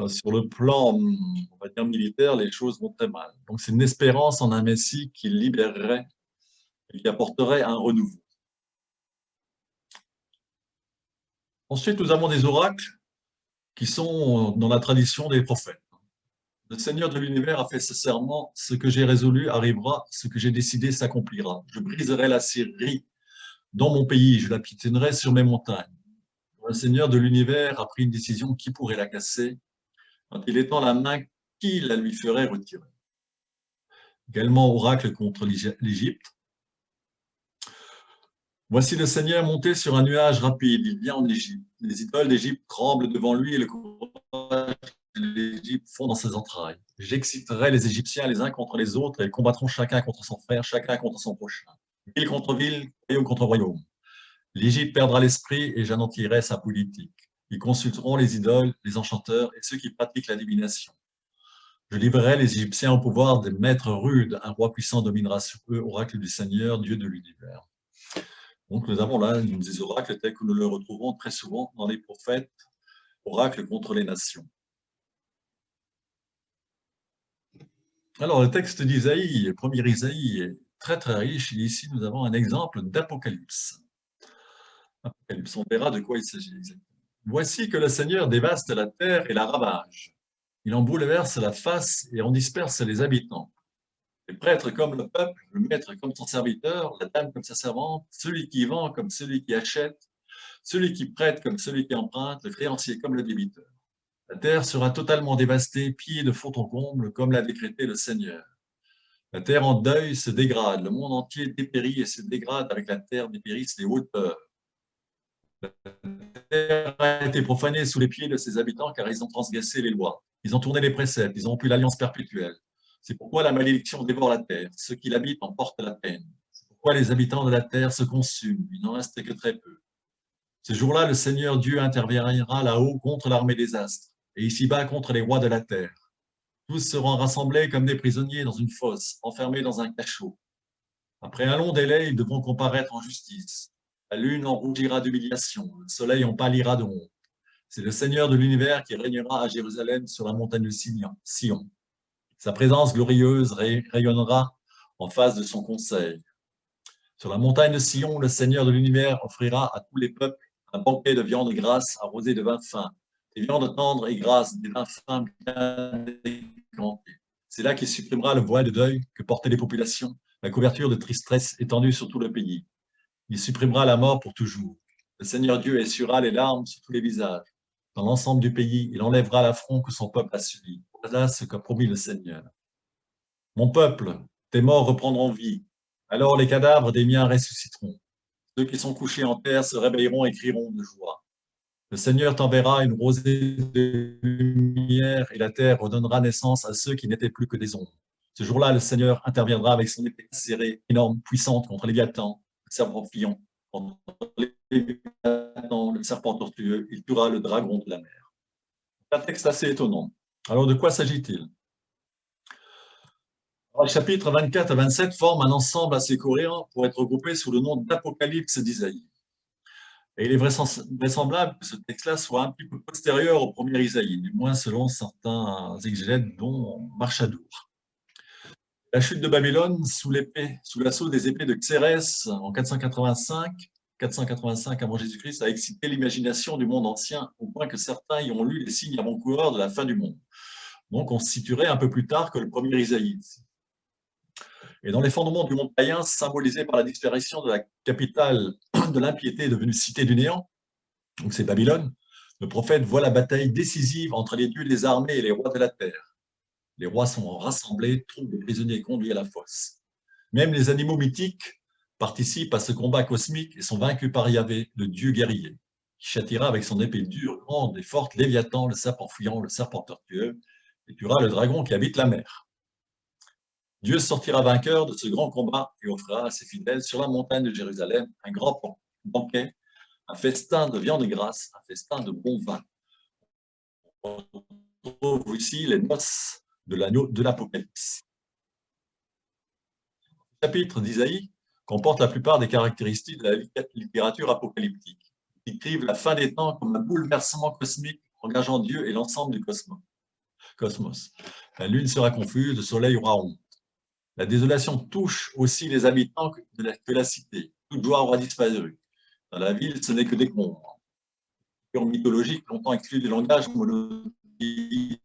sur le plan, on va dire, militaire, les choses vont très mal. Donc, c'est une espérance en un Messie qui libérerait et qui apporterait un renouveau. Ensuite, nous avons des oracles qui sont dans la tradition des prophètes. Le Seigneur de l'univers a fait ce serment, ce que j'ai résolu arrivera, ce que j'ai décidé s'accomplira. Je briserai la Syrie dans mon pays, je la piétinerai sur mes montagnes. Le Seigneur de l'univers a pris une décision, qui pourrait la casser? Quand il étend la main, qui la lui ferait retirer? Également oracle contre l'Égypte. Voici le Seigneur monté sur un nuage rapide, il vient en Égypte. Les idoles d'Égypte tremblent devant lui et le courage de l'Égypte fond dans ses entrailles. J'exciterai les Égyptiens les uns contre les autres et ils combattront chacun contre son frère, chacun contre son prochain. Ville contre ville, royaume contre royaume. L'Égypte perdra l'esprit et j'anéantirai sa politique. Ils consulteront les idoles, les enchanteurs et ceux qui pratiquent la divination. Je livrerai les Égyptiens au pouvoir des maîtres rudes, un roi puissant dominera sur eux, oracle du Seigneur, Dieu de l'univers. Donc nous avons là des oracles tels que nous le retrouvons très souvent dans les prophètes, oracles contre les nations. Alors le texte d'Isaïe, premier Isaïe, est très très riche. Ici nous avons un exemple d'Apocalypse. Apocalypse, on verra de quoi il s'agit. Voici que le Seigneur dévaste la terre et la ravage. Il en bouleverse la face et en disperse les habitants. Les prêtres comme le peuple, le maître comme son serviteur, la dame comme sa servante, celui qui vend comme celui qui achète, celui qui prête comme celui qui emprunte, le créancier comme le débiteur. La terre sera totalement dévastée, pillée de fond en comble, comme l'a décrété le Seigneur. La terre en deuil se dégrade, le monde entier dépérit et se dégrade avec la terre dépérissent les hauteurs. La terre a été profanée sous les pieds de ses habitants car ils ont transgressé les lois. Ils ont tourné les préceptes, ils ont rompu l'alliance perpétuelle. C'est pourquoi la malédiction dévore la terre. Ceux qui l'habitent en portent la peine. C'est pourquoi les habitants de la terre se consument. Il n'en reste que très peu. Ce jour-là, le Seigneur Dieu interviendra là-haut contre l'armée des astres et ici-bas contre les rois de la terre. Tous seront rassemblés comme des prisonniers dans une fosse, enfermés dans un cachot. Après un long délai, ils devront comparaître en justice. La lune en rougira d'humiliation, le soleil en pâlira de honte. C'est le Seigneur de l'univers qui régnera à Jérusalem sur la montagne de Sion. Sa présence glorieuse rayonnera en face de son conseil. Sur la montagne de Sion, le Seigneur de l'univers offrira à tous les peuples un banquet de viande grasse arrosée de vin fin, des viandes tendres et grasses, des vins fins bien décantés. C'est là qu'il supprimera le voile de deuil que portaient les populations, la couverture de tristesse étendue sur tout le pays. Il supprimera la mort pour toujours. Le Seigneur Dieu essuiera les larmes sur tous les visages. Dans l'ensemble du pays, il enlèvera l'affront que son peuple a subi. Voilà ce qu'a promis le Seigneur. Mon peuple, tes morts reprendront vie. Alors les cadavres des miens ressusciteront. Ceux qui sont couchés en terre se réveilleront et crieront de joie. Le Seigneur t'enverra une rosée de lumière et la terre redonnera naissance à ceux qui n'étaient plus que des ombres. Ce jour-là, le Seigneur interviendra avec son épée serrée, énorme, puissante contre Léviathan, le serpent flion. Contre Léviathan, le serpent tortueux, il tuera le dragon de la mer. C'est un texte assez étonnant. Alors, de quoi s'agit-il? Les chapitres 24 à 27 forment un ensemble assez cohérent pour être regroupé sous le nom d'Apocalypse d'Isaïe. Et il est vraisemblable que ce texte-là soit un petit peu postérieur au premier Isaïe, du moins selon certains exégètes, dont Marchadour. La chute de Babylone sous l'assaut des épées de Xérès en 485 avant Jésus-Christ a excité l'imagination du monde ancien, au point que certains y ont lu les signes avant-coureurs de la fin du monde. Donc on se situerait un peu plus tard que le premier Isaïe. Et dans l'effondrement du monde païen, symbolisé par la disparition de la capitale de l'impiété devenue cité du néant, donc c'est Babylone, Le prophète voit la bataille décisive entre les dieux des armées et les rois de la terre. Les rois sont rassemblés, troupes de prisonniers conduits à la fosse. Même les animaux mythiques participent à ce combat cosmique et sont vaincus par Yahvé, le dieu guerrier, qui châtiera avec son épée dure, grande et forte, Léviathan, le serpent fuyant, le serpent tortueux, et tuera le dragon qui habite la mer. Dieu sortira vainqueur de ce grand combat et offrira à ses fidèles sur la montagne de Jérusalem un grand banquet, un festin de viande grasse, un festin de bon vin. On retrouve ici les noces de l'agneau de l'Apocalypse. Le chapitre d'Isaïe comporte la plupart des caractéristiques de la littérature apocalyptique. Il décrivent la fin des temps comme un bouleversement cosmique engageant Dieu et l'ensemble du cosmos. La lune sera confuse, le soleil aura honte. La désolation touche aussi les habitants de la cité. Toute joie aura disparu. Dans la ville, ce n'est que des décombres. Les figures mythologiques, longtemps exclues du langage monothéiste,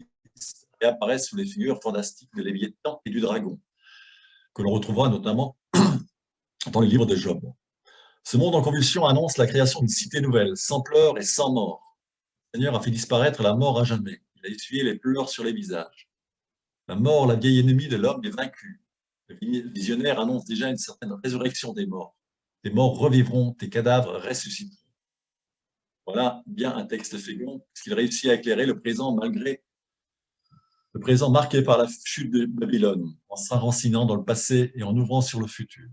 réapparaissent sous les figures fantastiques de Léviathan et du dragon, que l'on retrouvera notamment dans les livres de Job. Ce monde en convulsion annonce la création d'une cité nouvelle, sans pleurs et sans mort. Le Seigneur a fait disparaître la mort à jamais. Il a essuyé les pleurs sur les visages. La mort, la vieille ennemie de l'homme, est vaincue. Le visionnaire annonce déjà une certaine résurrection des morts. Tes morts revivront, tes cadavres ressusciteront. Voilà bien un texte fécond, puisqu'il réussit à éclairer le présent malgré le présent marqué par la chute de Babylone, en s'enracinant dans le passé et en ouvrant sur le futur.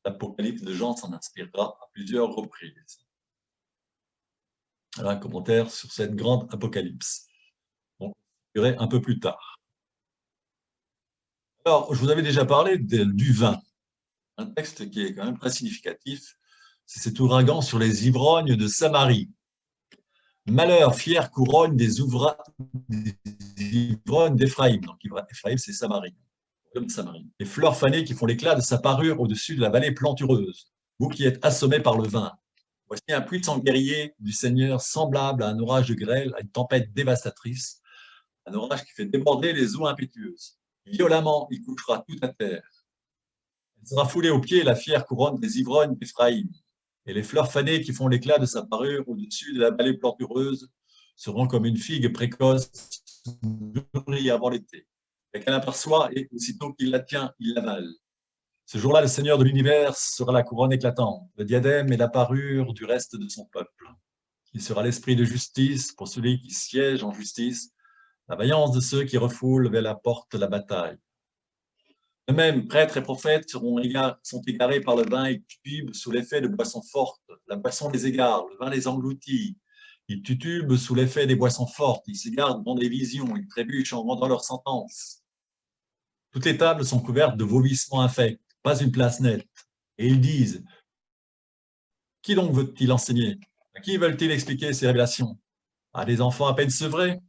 L'Apocalypse de Jean s'en inspirera à plusieurs reprises. Voilà un commentaire sur cette grande apocalypse. On verra un peu plus tard. Alors, je vous avais déjà parlé du vin. Un texte qui est quand même très significatif, c'est cet ouragan sur les ivrognes de Samarie. Malheur, fière couronne des ivrognes d'Éphraïm. Donc, Éphraïm, c'est Samarie. Les fleurs fanées qui font l'éclat de sa parure au-dessus de la vallée plantureuse. Vous qui êtes assommés par le vin. Voici un puissant guerrier du Seigneur, semblable à un orage de grêle, à une tempête dévastatrice, un orage qui fait déborder les eaux impétueuses. Violemment, il couchera tout à terre. Elle sera foulée aux pieds la fière couronne des ivrognes d'Éphraïm, et les fleurs fanées qui font l'éclat de sa parure au-dessus de la vallée plantureuse seront comme une figue précoce mûrie avant l'été. Et qu'elle aperçoit, et aussitôt qu'il la tient, il l'avale. Ce jour-là, le Seigneur de l'univers sera la couronne éclatante, le diadème et la parure du reste de son peuple. Il sera l'esprit de justice pour celui qui siège en justice, la vaillance de ceux qui refoulent vers la porte la bataille. De même, prêtres et prophètes sont égarés par le vin et titubent sous l'effet de boissons fortes. La boisson les égare, le vin les engloutit. Ils titubent sous l'effet des boissons fortes, ils s'égarent dans des visions, ils trébuchent en rendant leur sentence. Toutes les tables sont couvertes de vomissements infects, pas une place nette. Et ils disent, qui donc veut-il enseigner? À qui veulent-ils expliquer ces révélations? À des enfants à peine sevrés?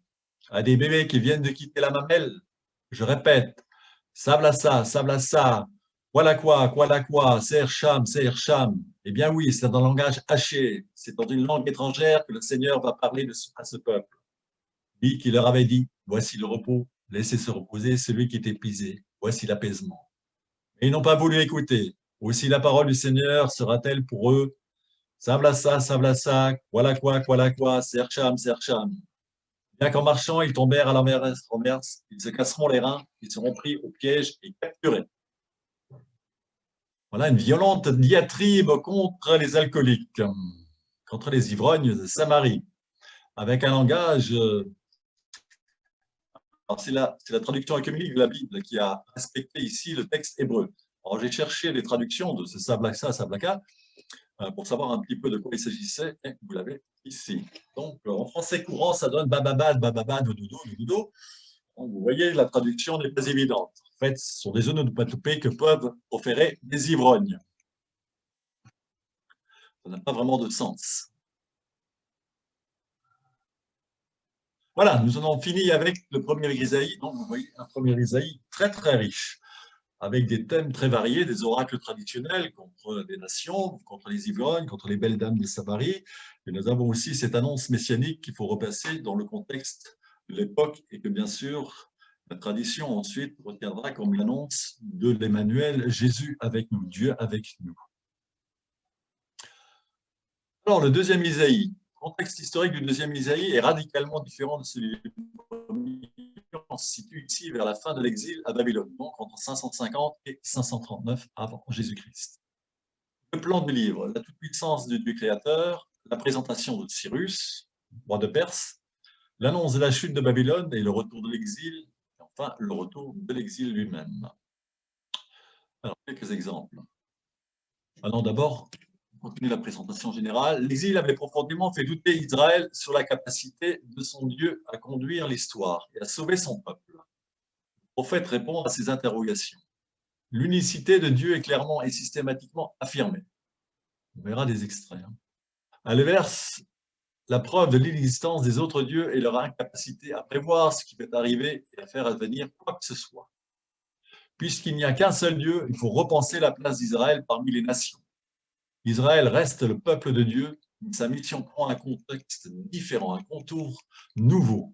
À des bébés qui viennent de quitter la mamelle? Je répète, Sablassa, voilà quoi, Sercham. Eh bien oui, c'est dans un langage haché, c'est dans une langue étrangère que le Seigneur va parler à ce peuple. Lui qui leur avait dit, voici le repos, laissez se reposer celui qui est épuisé, voici l'apaisement. Et ils n'ont pas voulu écouter. Aussi la parole du Seigneur sera-t-elle pour eux, Sablassa, voilà quoi, Sercham. Bien qu'en marchant, ils tombèrent à l'envers, ils se casseront les reins, ils seront pris au piège et capturés. Voilà une violente diatribe contre les alcooliques, contre les ivrognes de Samarie, avec un langage. Alors c'est la traduction œcuménique de la Bible qui a respecté ici le texte hébreu. Alors j'ai cherché les traductions de ce sablaka, pour savoir un petit peu de quoi il s'agissait, et vous l'avez ici. Donc en français courant, ça donne bababa, doudou. Vous voyez, la traduction n'est pas évidente. En fait, ce sont des onomatopées que peuvent opérer des ivrognes. Ça n'a pas vraiment de sens. Voilà, nous en avons fini avec le premier Isaïe. Donc, vous voyez, un premier Isaïe très, très riche, avec des thèmes très variés, des oracles traditionnels contre les nations, contre les ivrognes, contre les belles dames de Samarie. Et nous avons aussi cette annonce messianique qu'il faut repasser dans le contexte de l'époque et que, bien sûr, la tradition ensuite retiendra comme l'annonce de l'Emmanuel, Jésus avec nous, Dieu avec nous. Alors, le deuxième Isaïe, contexte historique du deuxième Isaïe est radicalement différent de celui du premier. On se situe ici vers la fin de l'exil à Babylone, donc entre 550 et 539 avant Jésus-Christ. Le plan du livre, la toute-puissance du Dieu créateur, la présentation de Cyrus, roi de Perse, l'annonce de la chute de Babylone et le retour de l'exil, et enfin le retour de l'exil lui-même. Alors, quelques exemples. Allons d'abord continuer la présentation générale. L'exil avait profondément fait douter Israël sur la capacité de son Dieu à conduire l'histoire et à sauver son peuple. Le prophète répond à ces interrogations. L'unicité de Dieu est clairement et systématiquement affirmée. On verra des extraits. À l'inverse, la preuve de l'inexistence des autres dieux et leur incapacité à prévoir ce qui peut arriver et à faire advenir quoi que ce soit. Puisqu'il n'y a qu'un seul Dieu, il faut repenser la place d'Israël parmi les nations. Israël reste le peuple de Dieu, mais sa mission prend un contexte différent, un contour nouveau.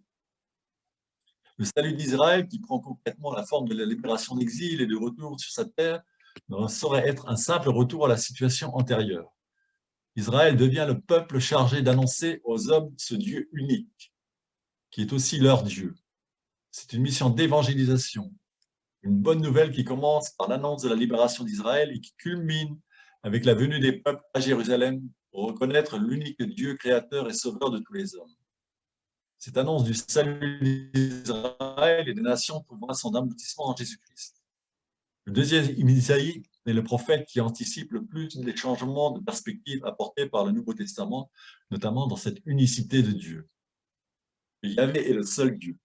Le salut d'Israël, qui prend concrètement la forme de la libération d'exil et de retour sur sa terre, ne saurait être un simple retour à la situation antérieure. Israël devient le peuple chargé d'annoncer aux hommes ce Dieu unique, qui est aussi leur Dieu. C'est une mission d'évangélisation, une bonne nouvelle qui commence par l'annonce de la libération d'Israël et qui culmine avec la venue des peuples à Jérusalem pour reconnaître l'unique Dieu créateur et sauveur de tous les hommes. Cette annonce du salut d'Israël et des nations trouvera son aboutissement en Jésus-Christ. Le deuxième Isaïe est le prophète qui anticipe le plus les changements de perspective apportés par le Nouveau Testament, notamment dans cette unicité de Dieu. Yahvé est le seul Dieu.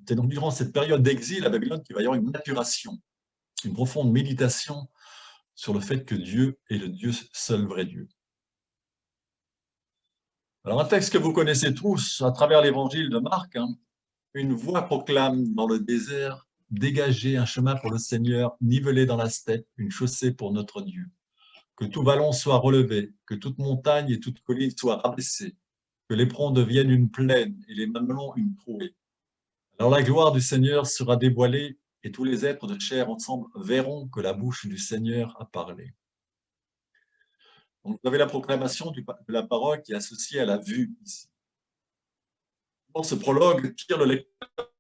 C'est donc durant cette période d'exil à Babylone qu'il va y avoir une maturation, une profonde méditation sur le fait que Dieu est le Dieu seul vrai Dieu. Alors un texte que vous connaissez tous à travers l'évangile de Marc, une voix proclame dans le désert, dégagez un chemin pour le Seigneur, nivelez dans la steppe une chaussée pour notre Dieu. Que tout vallon soit relevé, que toute montagne et toute colline soient rabaissées, que l'éperon devienne une plaine et les mamelons une trouée. Alors la gloire du Seigneur sera dévoilée et tous les êtres de chair ensemble verront que la bouche du Seigneur a parlé. Donc, vous avez la proclamation de la parole qui est associée à la vue ici. Dans ce prologue, tire le lecteur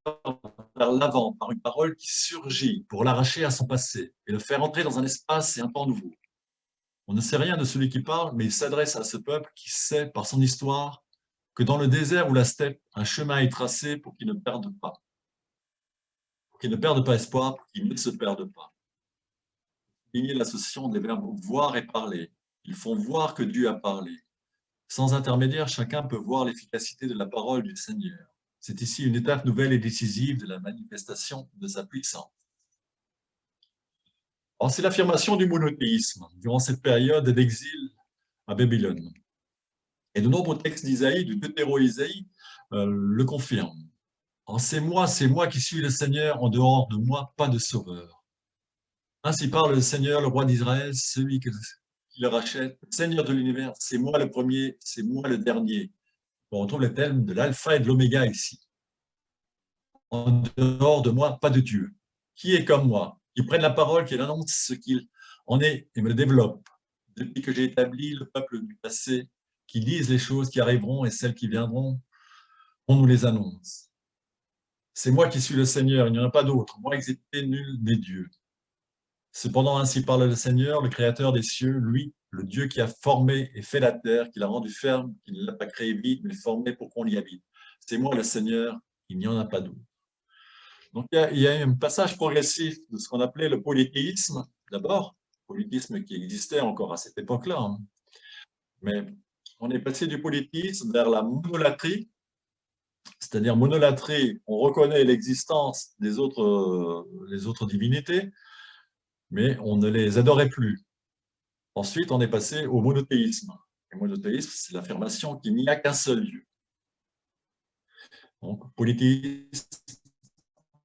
vers l'avant par une parole qui surgit pour l'arracher à son passé et le faire entrer dans un espace et un temps nouveau. On ne sait rien de celui qui parle, mais il s'adresse à ce peuple qui sait, par son histoire, que dans le désert ou la steppe, un chemin est tracé pour qu'il ne perde pas. Pour qu'il ne perde pas espoir, pour qu'il ne se perde pas. Il y a l'association des verbes voir et parler. Ils font voir que Dieu a parlé. Sans intermédiaire, chacun peut voir l'efficacité de la parole du Seigneur. C'est ici une étape nouvelle et décisive de la manifestation de sa puissance. C'est l'affirmation du monothéisme durant cette période d'exil à Babylone. Et de nombreux textes d'Isaïe, du Deutéro-Isaïe, le confirment. C'est moi qui suis le Seigneur, en dehors de moi, pas de sauveur. Ainsi parle le Seigneur, le roi d'Israël, celui qui le rachète, le Seigneur de l'univers, c'est moi le premier, c'est moi le dernier. On retrouve le thème de l'alpha et de l'oméga ici. En dehors de moi, pas de Dieu. Qui est comme moi, qui prenne la parole, qui annonce ce qu'il en est et me le développe. Depuis que j'ai établi le peuple du passé, qui disent les choses qui arriveront et celles qui viendront, on nous les annonce. C'est moi qui suis le Seigneur, il n'y en a pas d'autre. Moi, excepté nul des dieux. Cependant, ainsi parle le Seigneur, le Créateur des cieux, lui, le Dieu qui a formé et fait la terre, qui l'a rendue ferme, qui ne l'a pas créée vide, mais formée pour qu'on y habite. C'est moi le Seigneur, il n'y en a pas d'autre. Donc, il y a un passage progressif de ce qu'on appelait le polythéisme, d'abord, polythéisme qui existait encore à cette époque-là, mais on est passé du polythéisme vers la monolatrie, c'est-à-dire monolatrie, on reconnaît l'existence des autres divinités, mais on ne les adorait plus. Ensuite, on est passé au monothéisme. Le monothéisme, c'est l'affirmation qu'il n'y a qu'un seul Dieu. Donc, polythéisme,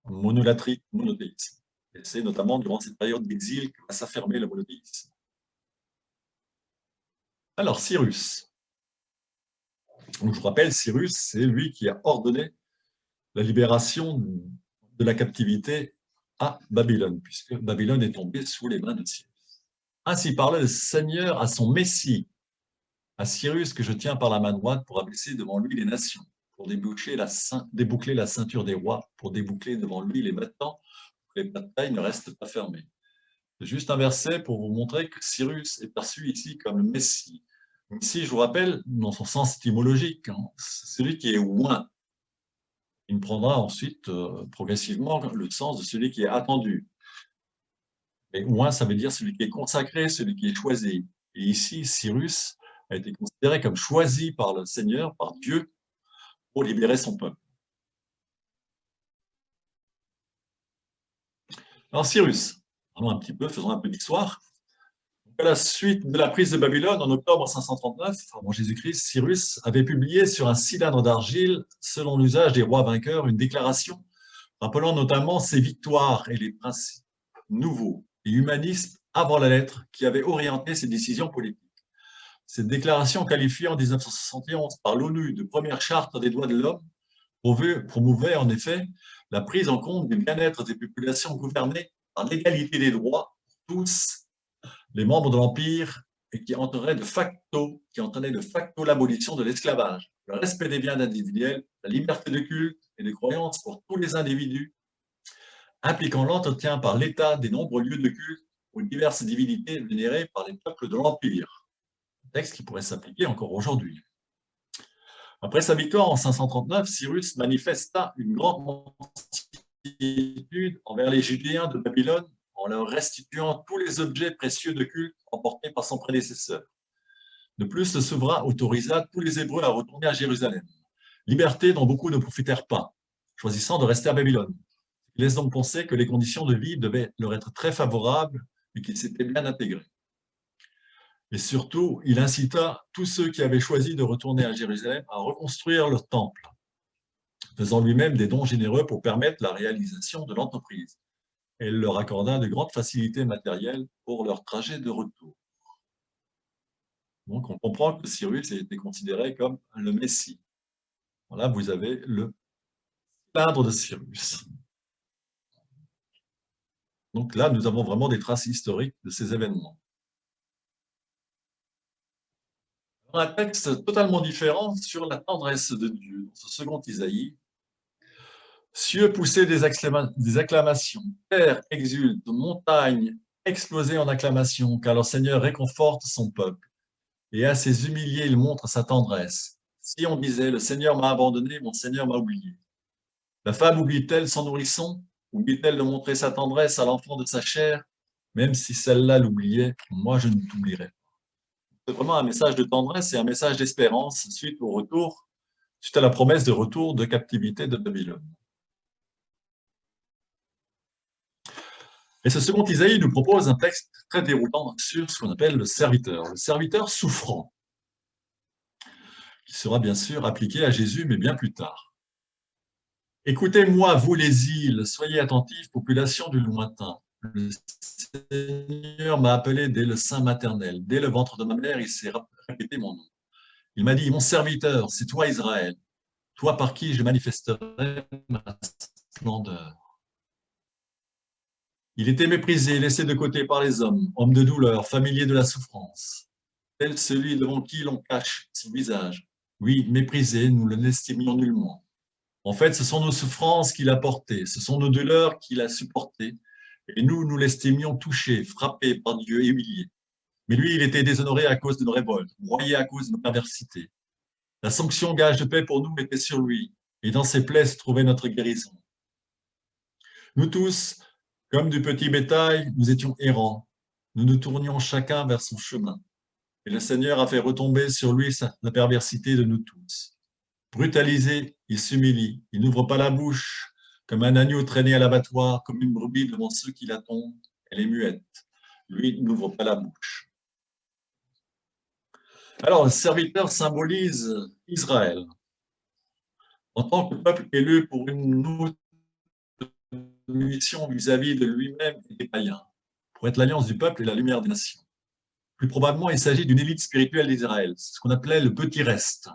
monolatrie, monothéisme. Et c'est notamment durant cette période d'exil que va s'affirmer le monothéisme. Alors, Cyrus. Donc, je vous rappelle, Cyrus, c'est lui qui a ordonné la libération de la captivité à Babylone, puisque Babylone est tombée sous les mains de Cyrus. Ainsi parlait le Seigneur à son Messie. À Cyrus que je tiens par la main droite pour abaisser devant lui les nations, pour déboucler la ceinture des rois, pour déboucler devant lui les battants, pour que les batailles ne restent pas fermées. C'est juste un verset pour vous montrer que Cyrus est perçu ici comme le Messie. Le Messie, je vous rappelle, dans son sens étymologique, c'est celui qui est oint. Il prendra ensuite progressivement le sens de celui qui est attendu. Et oint, ça veut dire celui qui est consacré, celui qui est choisi. Et ici, Cyrus a été considéré comme choisi par le Seigneur, par Dieu, pour libérer son peuple. Alors Cyrus, faisons un peu d'histoire. À la suite de la prise de Babylone en octobre 539 avant Jésus-Christ, Cyrus avait publié sur un cylindre d'argile, selon l'usage des rois vainqueurs, une déclaration rappelant notamment ses victoires et les principes nouveaux et humanistes avant la lettre qui avaient orienté ses décisions politiques. Cette déclaration, qualifiée en 1971 par l'ONU de première charte des droits de l'homme, promouvait en effet la prise en compte du bien-être des populations gouvernées par l'égalité des droits pour tous les membres de l'Empire et qui entraînait de facto l'abolition de l'esclavage, le respect des biens individuels, la liberté de culte et de croyance pour tous les individus, impliquant l'entretien par l'État des nombreux lieux de culte aux diverses divinités vénérées par les peuples de l'Empire. Un texte qui pourrait s'appliquer encore aujourd'hui. Après sa victoire en 539, Cyrus manifesta une grande mansuétude envers les Judéens de Babylone en leur restituant tous les objets précieux de culte emportés par son prédécesseur. De plus, le souverain autorisa tous les Hébreux à retourner à Jérusalem, liberté dont beaucoup ne profitèrent pas, choisissant de rester à Babylone. Il laisse donc penser que les conditions de vie devaient leur être très favorables et qu'ils s'étaient bien intégrés. Et surtout, il incita tous ceux qui avaient choisi de retourner à Jérusalem à reconstruire leur temple, faisant lui-même des dons généreux pour permettre la réalisation de l'entreprise. Et il leur accorda de grandes facilités matérielles pour leur trajet de retour. Donc, on comprend que Cyrus a été considéré comme le Messie. Voilà, vous avez le cylindre de Cyrus. Donc là, nous avons vraiment des traces historiques de ces événements. Un texte totalement différent sur la tendresse de Dieu, dans ce second Isaïe. Cieux poussaient des acclamations, terre exulte, montagne explosait en acclamations, car leur Seigneur réconforte son peuple. Et à ses humiliés, il montre sa tendresse. Si on disait, le Seigneur m'a abandonné, mon Seigneur m'a oublié. La femme oublie-t-elle son nourrisson? Oublie-t-elle de montrer sa tendresse à l'enfant de sa chair? Même si celle-là l'oubliait, moi je ne t'oublierai pas. C'est vraiment un message de tendresse et un message d'espérance suite à la promesse de retour de captivité de Babylone. Et ce second Isaïe nous propose un texte très déroutant sur ce qu'on appelle le serviteur souffrant, qui sera bien sûr appliqué à Jésus, mais bien plus tard. Écoutez-moi, vous les îles, soyez attentifs, population du lointain. Le Seigneur m'a appelé dès le sein maternel, dès le ventre de ma mère, il s'est répété mon nom. Il m'a dit, mon serviteur, c'est toi Israël, toi par qui je manifesterai ma splendeur. Il était méprisé, laissé de côté par les hommes, homme de douleur, familier de la souffrance, tel celui devant qui l'on cache son visage. Oui, méprisé, nous ne l'estimions nullement. En fait, ce sont nos souffrances qu'il a portées, ce sont nos douleurs qu'il a supportées, et nous l'estimions touché, frappé par Dieu et humilié. Mais lui, il était déshonoré à cause de nos révoltes, broyé à cause de nos perversités. La sanction gage de paix pour nous était sur lui, et dans ses plaies se trouvait notre guérison. Nous tous, comme du petit bétail, nous étions errants. Nous nous tournions chacun vers son chemin. Et le Seigneur a fait retomber sur lui la perversité de nous tous. Brutalisé, il s'humilie. Il n'ouvre pas la bouche, comme un agneau traîné à l'abattoir, comme une brebis devant ceux qui l'attendent. Elle est muette. Lui n'ouvre pas la bouche. Alors, le serviteur symbolise Israël. En tant que peuple élu pour une mission vis-à-vis de lui-même et des païens, pour être l'alliance du peuple et la lumière des nations. Plus probablement, il s'agit d'une élite spirituelle d'Israël, c'est ce qu'on appelait le petit reste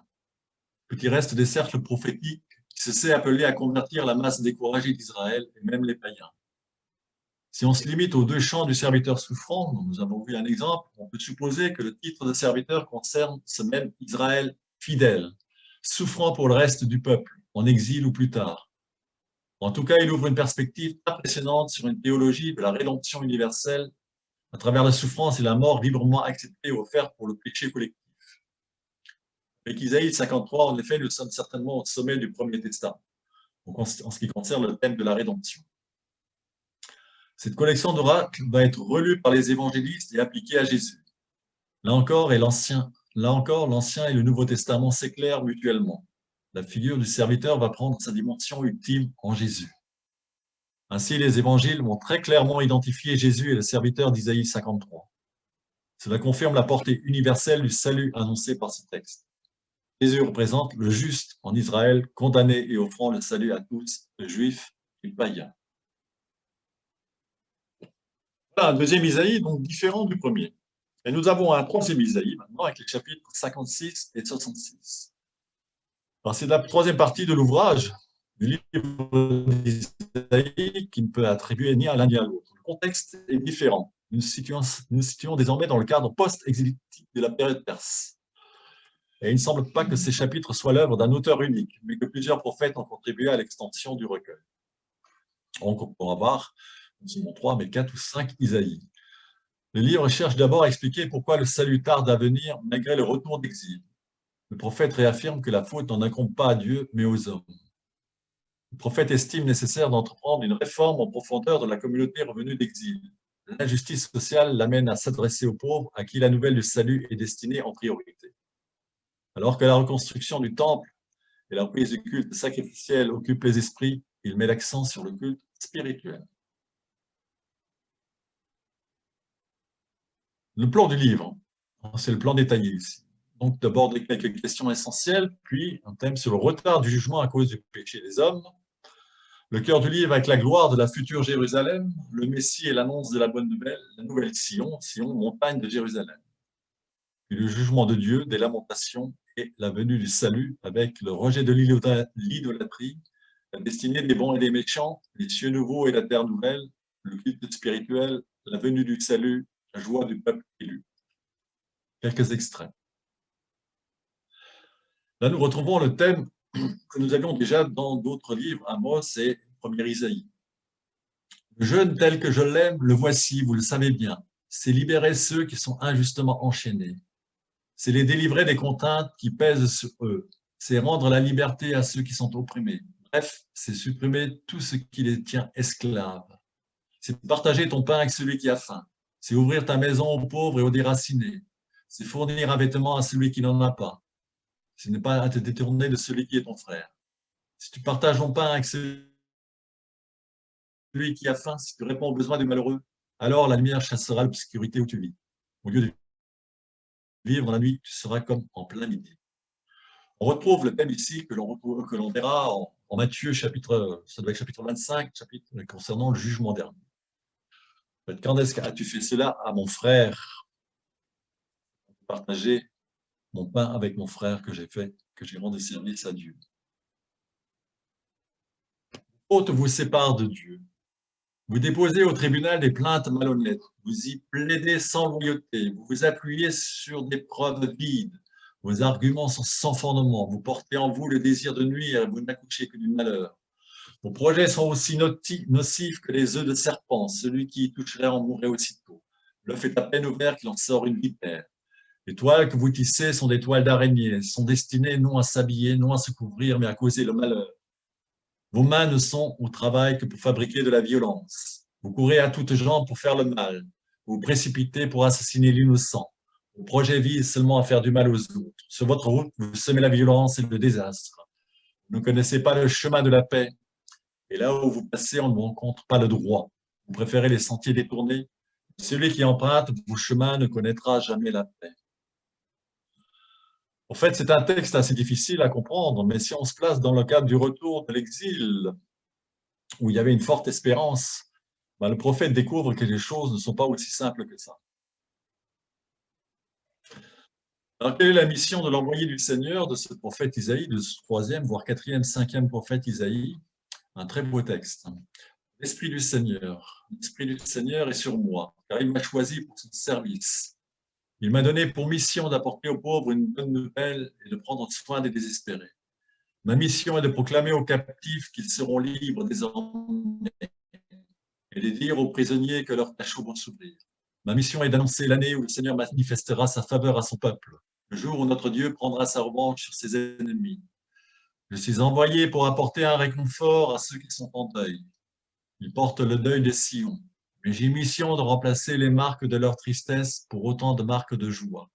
des cercles prophétiques qui se s'est appelé à convertir la masse découragée d'Israël et même les païens. Si on se limite aux deux chants du serviteur souffrant, dont nous avons vu un exemple, on peut supposer que le titre de serviteur concerne ce même Israël fidèle, souffrant pour le reste du peuple, en exil ou plus tard. En tout cas, il ouvre une perspective impressionnante sur une théologie de la rédemption universelle à travers la souffrance et la mort librement acceptée et offerte pour le péché collectif. Avec Isaïe 53, en effet, nous sommes certainement au sommet du Premier Testament, en ce qui concerne le thème de la rédemption. Cette collection d'oracles va être relue par les évangélistes et appliquée à Jésus. Là encore, l'Ancien et le Nouveau Testament s'éclairent mutuellement. La figure du serviteur va prendre sa dimension ultime en Jésus. Ainsi, les évangiles vont très clairement identifier Jésus et le serviteur d'Isaïe 53. Cela confirme la portée universelle du salut annoncé par ce texte. Jésus représente le juste en Israël, condamné et offrant le salut à tous, les juifs et les païens. Voilà un deuxième Isaïe, donc différent du premier. Et nous avons un troisième Isaïe maintenant avec les chapitres 56 et 66. C'est la troisième partie de l'ouvrage du livre d'Isaïe qui ne peut attribuer ni à l'un ni à l'autre. Le contexte est différent. Nous nous situons désormais dans le cadre post-exilique de la période perse. Et il ne semble pas que ces chapitres soient l'œuvre d'un auteur unique, mais que plusieurs prophètes ont contribué à l'extension du recueil. On pourra voir, non seulement 3, mais 4 ou 5 Isaïe. Le livre cherche d'abord à expliquer pourquoi le salut tarde à venir malgré le retour d'exil. Le prophète réaffirme que la faute n'en incombe pas à Dieu, mais aux hommes. Le prophète estime nécessaire d'entreprendre une réforme en profondeur de la communauté revenue d'exil. L'injustice sociale l'amène à s'adresser aux pauvres, à qui la nouvelle du salut est destinée en priorité. Alors que la reconstruction du temple et la reprise du culte sacrificiel occupent les esprits, il met l'accent sur le culte spirituel. Le plan du livre, c'est le plan détaillé ici. Donc d'abord quelques questions essentielles, puis un thème sur le retard du jugement à cause du péché des hommes. Le cœur du livre avec la gloire de la future Jérusalem, le Messie et l'annonce de la bonne nouvelle, la nouvelle Sion, montagne de Jérusalem. Puis le jugement de Dieu, des lamentations et la venue du salut avec le rejet de l'idolâtrie, la destinée des bons et des méchants, les cieux nouveaux et la terre nouvelle, le culte spirituel, la venue du salut, la joie du peuple élu. Quelques extraits. Là, nous retrouvons le thème que nous avions déjà dans d'autres livres, Amos et 1er Isaïe. Le jeûne tel que je l'aime, le voici, vous le savez bien. C'est libérer ceux qui sont injustement enchaînés. C'est les délivrer des contraintes qui pèsent sur eux. C'est rendre la liberté à ceux qui sont opprimés. Bref, c'est supprimer tout ce qui les tient esclaves. C'est partager ton pain avec celui qui a faim. C'est ouvrir ta maison aux pauvres et aux déracinés. C'est fournir un vêtement à celui qui n'en a pas. Ce n'est pas à te détourner de celui qui est ton frère. Si tu partages ton pain avec celui qui a faim, si tu réponds aux besoins des malheureux, alors la lumière chassera l'obscurité où tu vis. Au lieu de vivre la nuit, tu seras comme en plein midi. On retrouve le thème ici que l'on verra en Matthieu, chapitre 25, chapitre concernant le jugement dernier. Quand est-ce qu'as-tu fait cela à mon frère? Partager mon pain avec mon frère que j'ai rendu service à Dieu. Faute vous sépare de Dieu. Vous déposez au tribunal des plaintes malhonnêtes. Vous y plaidez sans loyauté. Vous vous appuyez sur des preuves vides. Vos arguments sont sans fondement. Vous portez en vous le désir de nuire et vous n'accouchez que du malheur. Vos projets sont aussi nocifs que les œufs de serpent. Celui qui y toucherait en mourrait aussitôt. L'œuf est à peine ouvert qu'il en sort une vipère. Les toiles que vous tissez sont des toiles d'araignée. Elles sont destinées non à s'habiller, non à se couvrir, mais à causer le malheur. Vos mains ne sont au travail que pour fabriquer de la violence. Vous courez à toutes jambes pour faire le mal. Vous vous précipitez pour assassiner l'innocent. Vos projets visent seulement à faire du mal aux autres. Sur votre route, vous semez la violence et le désastre. Vous ne connaissez pas le chemin de la paix. Et là où vous passez, on ne rencontre pas le droit. Vous préférez les sentiers détournés. Celui qui emprunte vos chemins ne connaîtra jamais la paix. En fait, c'est un texte assez difficile à comprendre, mais si on se place dans le cadre du retour de l'exil, où il y avait une forte espérance, le prophète découvre que les choses ne sont pas aussi simples que ça. Alors, quelle est la mission de l'envoyé du Seigneur, de ce prophète Isaïe, de ce troisième, voire quatrième, cinquième prophète Isaïe? Un très beau texte. L'Esprit du Seigneur est sur moi, car il m'a choisi pour son service. Il m'a donné pour mission d'apporter aux pauvres une bonne nouvelle et de prendre soin des désespérés. Ma mission est de proclamer aux captifs qu'ils seront libres désormais et de dire aux prisonniers que leurs cachots vont s'ouvrir. Ma mission est d'annoncer l'année où le Seigneur manifestera sa faveur à son peuple, le jour où notre Dieu prendra sa revanche sur ses ennemis. Je suis envoyé pour apporter un réconfort à ceux qui sont en deuil. Ils portent le deuil de Sion, mais j'ai mission de remplacer les marques de leur tristesse pour autant de marques de joie.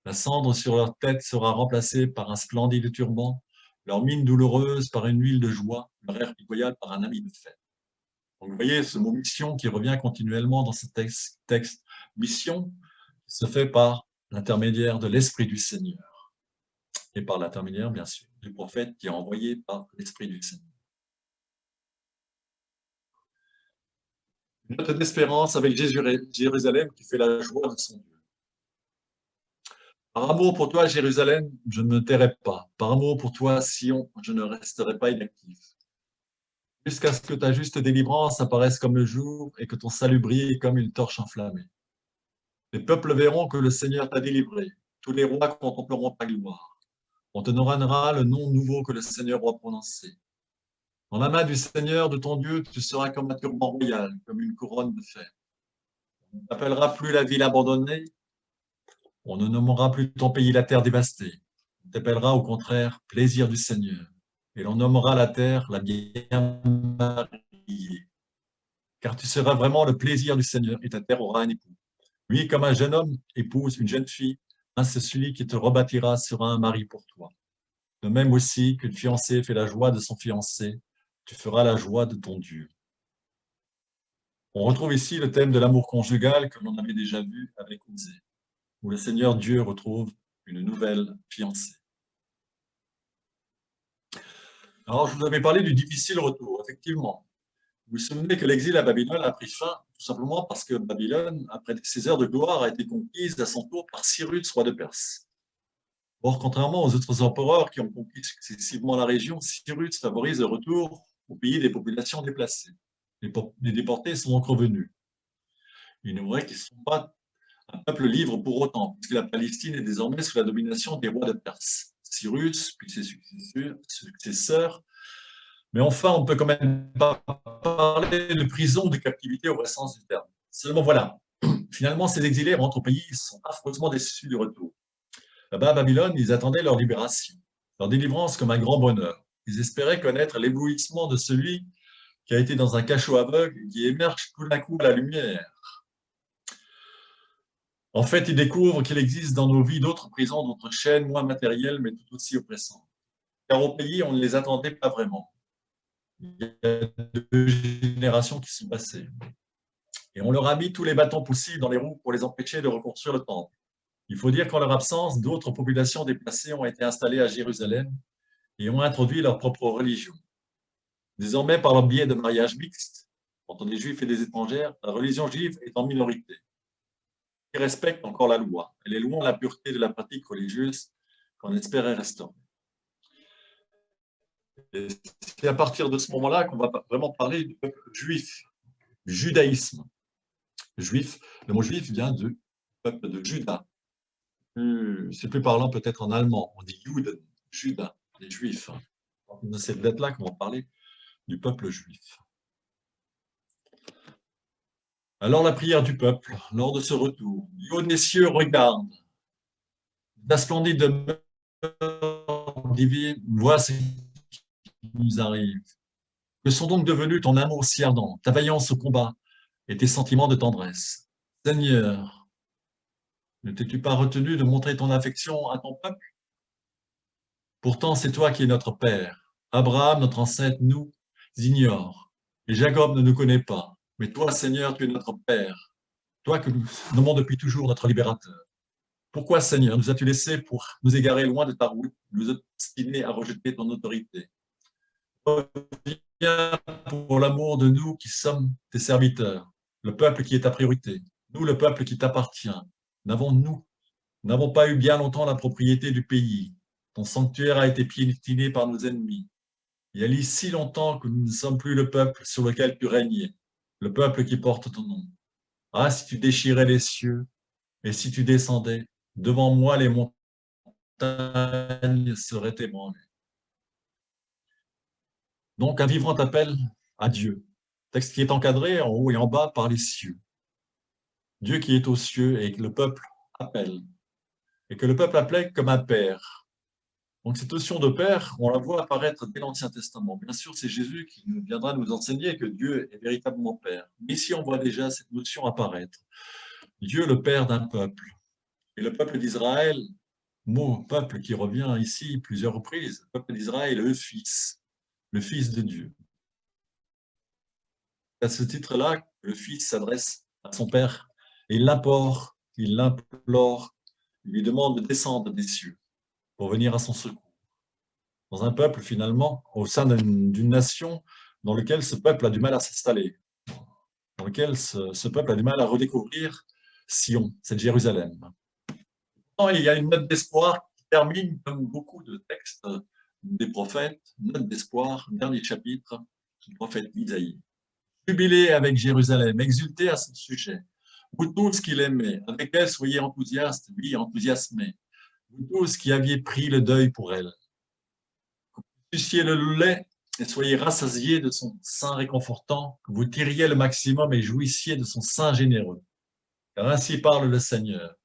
La cendre sur leur tête sera remplacée par un splendide turban, leur mine douloureuse par une huile de joie, leur air pitoyable par un habit de fête. Donc, vous voyez ce mot mission qui revient continuellement dans ce texte. Mission se fait par l'intermédiaire de l'Esprit du Seigneur et par l'intermédiaire, bien sûr, du prophète qui est envoyé par l'Esprit du Seigneur. Une note d'espérance avec Jérusalem qui fait la joie de son Dieu. Par amour pour toi, Jérusalem, je ne me tairai pas. Par amour pour toi, Sion, je ne resterai pas inactif. Jusqu'à ce que ta juste délivrance apparaisse comme le jour et que ton salut brille comme une torche enflammée. Les peuples verront que le Seigneur t'a délivré. Tous les rois contempleront ta gloire. On te nommera le nom nouveau que le Seigneur aura prononcé. Dans la main du Seigneur, de ton Dieu, tu seras comme un turban royal, comme une couronne de fer. On ne t'appellera plus la ville abandonnée. On ne nommera plus ton pays la terre dévastée. On t'appellera au contraire plaisir du Seigneur. Et l'on nommera la terre la bien mariée. Car tu seras vraiment le plaisir du Seigneur et ta terre aura un époux. Lui, comme un jeune homme épouse une jeune fille, c'est celui qui te rebâtira sera un mari pour toi. De même aussi qu'une fiancée fait la joie de son fiancé, tu feras la joie de ton Dieu. On retrouve ici le thème de l'amour conjugal que l'on avait déjà vu avec Osée, où le Seigneur Dieu retrouve une nouvelle fiancée. Alors, je vous avais parlé du difficile retour, effectivement. Vous vous souvenez que l'exil à Babylone a pris fin tout simplement parce que Babylone, après ses heures de gloire, a été conquise à son tour par Cyrus, roi de Perse. Or, contrairement aux autres empereurs qui ont conquis successivement la région, Cyrus favorise le retour au pays des populations déplacées. Les déportés sont donc revenus. Il est vrai qu'ils ne sont pas un peuple libre pour autant, puisque la Palestine est désormais sous la domination des rois de Perse. Cyrus, puis ses successeurs. Mais enfin, on ne peut quand même pas parler de prison ou de captivité au vrai sens du terme. Seulement voilà, finalement, ces exilés rentrent au pays, ils sont affreusement déçus du retour. Là-bas, à Babylone, ils attendaient leur libération, leur délivrance comme un grand bonheur. Ils espéraient connaître l'éblouissement de celui qui a été dans un cachot aveugle et qui émerge tout d'un coup à la lumière. En fait, ils découvrent qu'il existe dans nos vies d'autres prisons, d'autres chaînes moins matérielles, mais tout aussi oppressantes. Car au pays, on ne les attendait pas vraiment. Il y a 2 générations qui sont passées. Et on leur a mis tous les bâtons possibles dans les roues pour les empêcher de reconstruire le temple. Il faut dire qu'en leur absence, d'autres populations déplacées ont été installées à Jérusalem et ont introduit leur propre religion. Désormais, par le biais de mariages mixtes entre des juifs et des étrangères, la religion juive est en minorité. Ils respectent encore la loi. Elle est loin de la pureté de la pratique religieuse qu'on espérait restaurer. C'est à partir de ce moment-là qu'on va vraiment parler du peuple juif, du judaïsme. Juif, le mot juif vient du peuple de Juda. C'est plus parlant peut-être en allemand. On dit Juden, Juda, les juifs. De cette date-là qu'on va parler du peuple juif. Alors la prière du peuple, lors de ce retour, du haut des cieux regarde, la splendide demeure divine, vois ce qui nous arrive. Que sont donc devenus ton amour si ardent, ta vaillance au combat et tes sentiments de tendresse? Seigneur, ne t'es-tu pas retenu de montrer ton affection à ton peuple? Pourtant, c'est toi qui es notre Père. Abraham, notre ancêtre, nous ignore, et Jacob ne nous connaît pas. Mais toi, Seigneur, tu es notre Père, toi que nous nommons depuis toujours notre libérateur. Pourquoi, Seigneur, nous as-tu laissés pour nous égarer loin de ta route, nous obstiner à rejeter ton autorité? Reviens pour l'amour de nous qui sommes tes serviteurs, le peuple qui est ta priorité, nous, le peuple qui t'appartient. Nous n'avons pas eu bien longtemps la propriété du pays. Ton sanctuaire a été piétiné par nos ennemis. Il y a si longtemps que nous ne sommes plus le peuple sur lequel tu régnais, le peuple qui porte ton nom. Ah, si tu déchirais les cieux, et si tu descendais, devant moi les montagnes seraient ébranlées. Donc, un vivant appel à Dieu. Texte qui est encadré en haut et en bas par les cieux. Dieu qui est aux cieux et que le peuple appelle. Et que le peuple appelait comme un père. Donc, cette notion de père, on la voit apparaître dès l'Ancien Testament. Bien sûr, c'est Jésus qui viendra nous enseigner que Dieu est véritablement père. Mais ici, on voit déjà cette notion apparaître. Dieu, le père d'un peuple. Et le peuple d'Israël, mot peuple qui revient ici plusieurs reprises, le peuple d'Israël est le fils de Dieu. À ce titre-là, le fils s'adresse à son père et il l'implore, il lui demande de descendre des cieux pour venir à son secours. Dans un peuple, finalement, au sein d'une nation dans laquelle ce peuple a du mal à s'installer, dans lequel ce peuple a du mal à redécouvrir Sion, cette Jérusalem. Il y a une note d'espoir qui termine, comme beaucoup de textes des prophètes, note d'espoir, dernier chapitre du prophète Isaïe. Jubilez avec Jérusalem, exultez à son sujet. Vous tous qui l'aimez, avec elle soyez enthousiastes, oui, enthousiasmés. Vous tous qui aviez pris le deuil pour elle. Suciez le lait et soyez rassasiés de son sein réconfortant, que vous tiriez le maximum et jouissiez de son sein généreux. Car ainsi parle le Seigneur.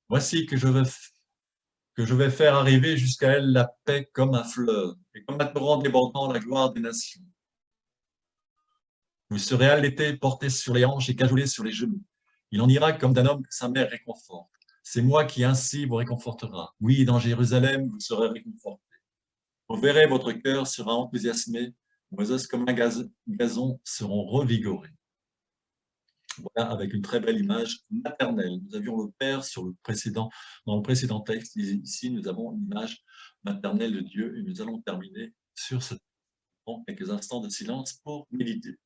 Voici que je vais faire arriver jusqu'à elle la paix comme un fleuve, et comme un torrent débordant la gloire des nations. Vous serez allaités, portés sur les hanches et cajolés sur les genoux. Il en ira comme d'un homme que sa mère réconforte. C'est moi qui ainsi vous réconfortera. Oui, dans Jérusalem, vous serez réconfortés. Vous verrez, votre cœur sera enthousiasmé, vos os comme un gazon seront revigorés. Voilà, avec une très belle image maternelle. Nous avions le Père dans le précédent texte. Ici, nous avons l'image maternelle de Dieu et nous allons terminer sur ce temps, quelques instants de silence pour méditer.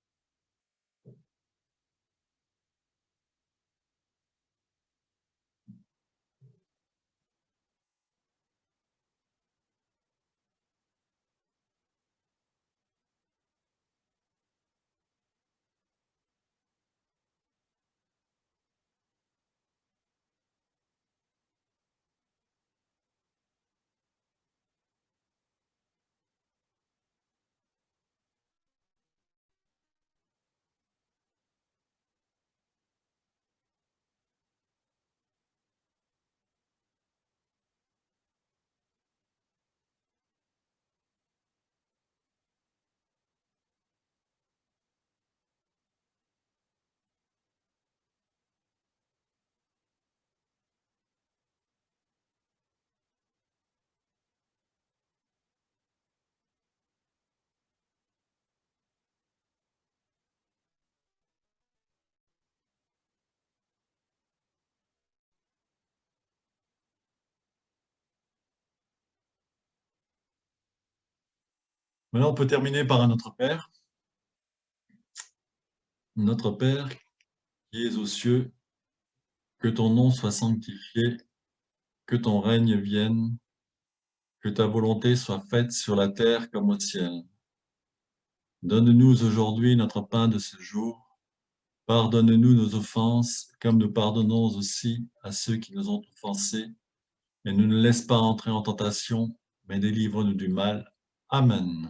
Maintenant, on peut terminer par un Notre Père. Notre Père qui es aux cieux, que ton nom soit sanctifié, que ton règne vienne, que ta volonté soit faite sur la terre comme au ciel. Donne-nous aujourd'hui notre pain de ce jour. Pardonne-nous nos offenses, comme nous pardonnons aussi à ceux qui nous ont offensés. Et ne nous laisse pas entrer en tentation, mais délivre-nous du mal. Amen.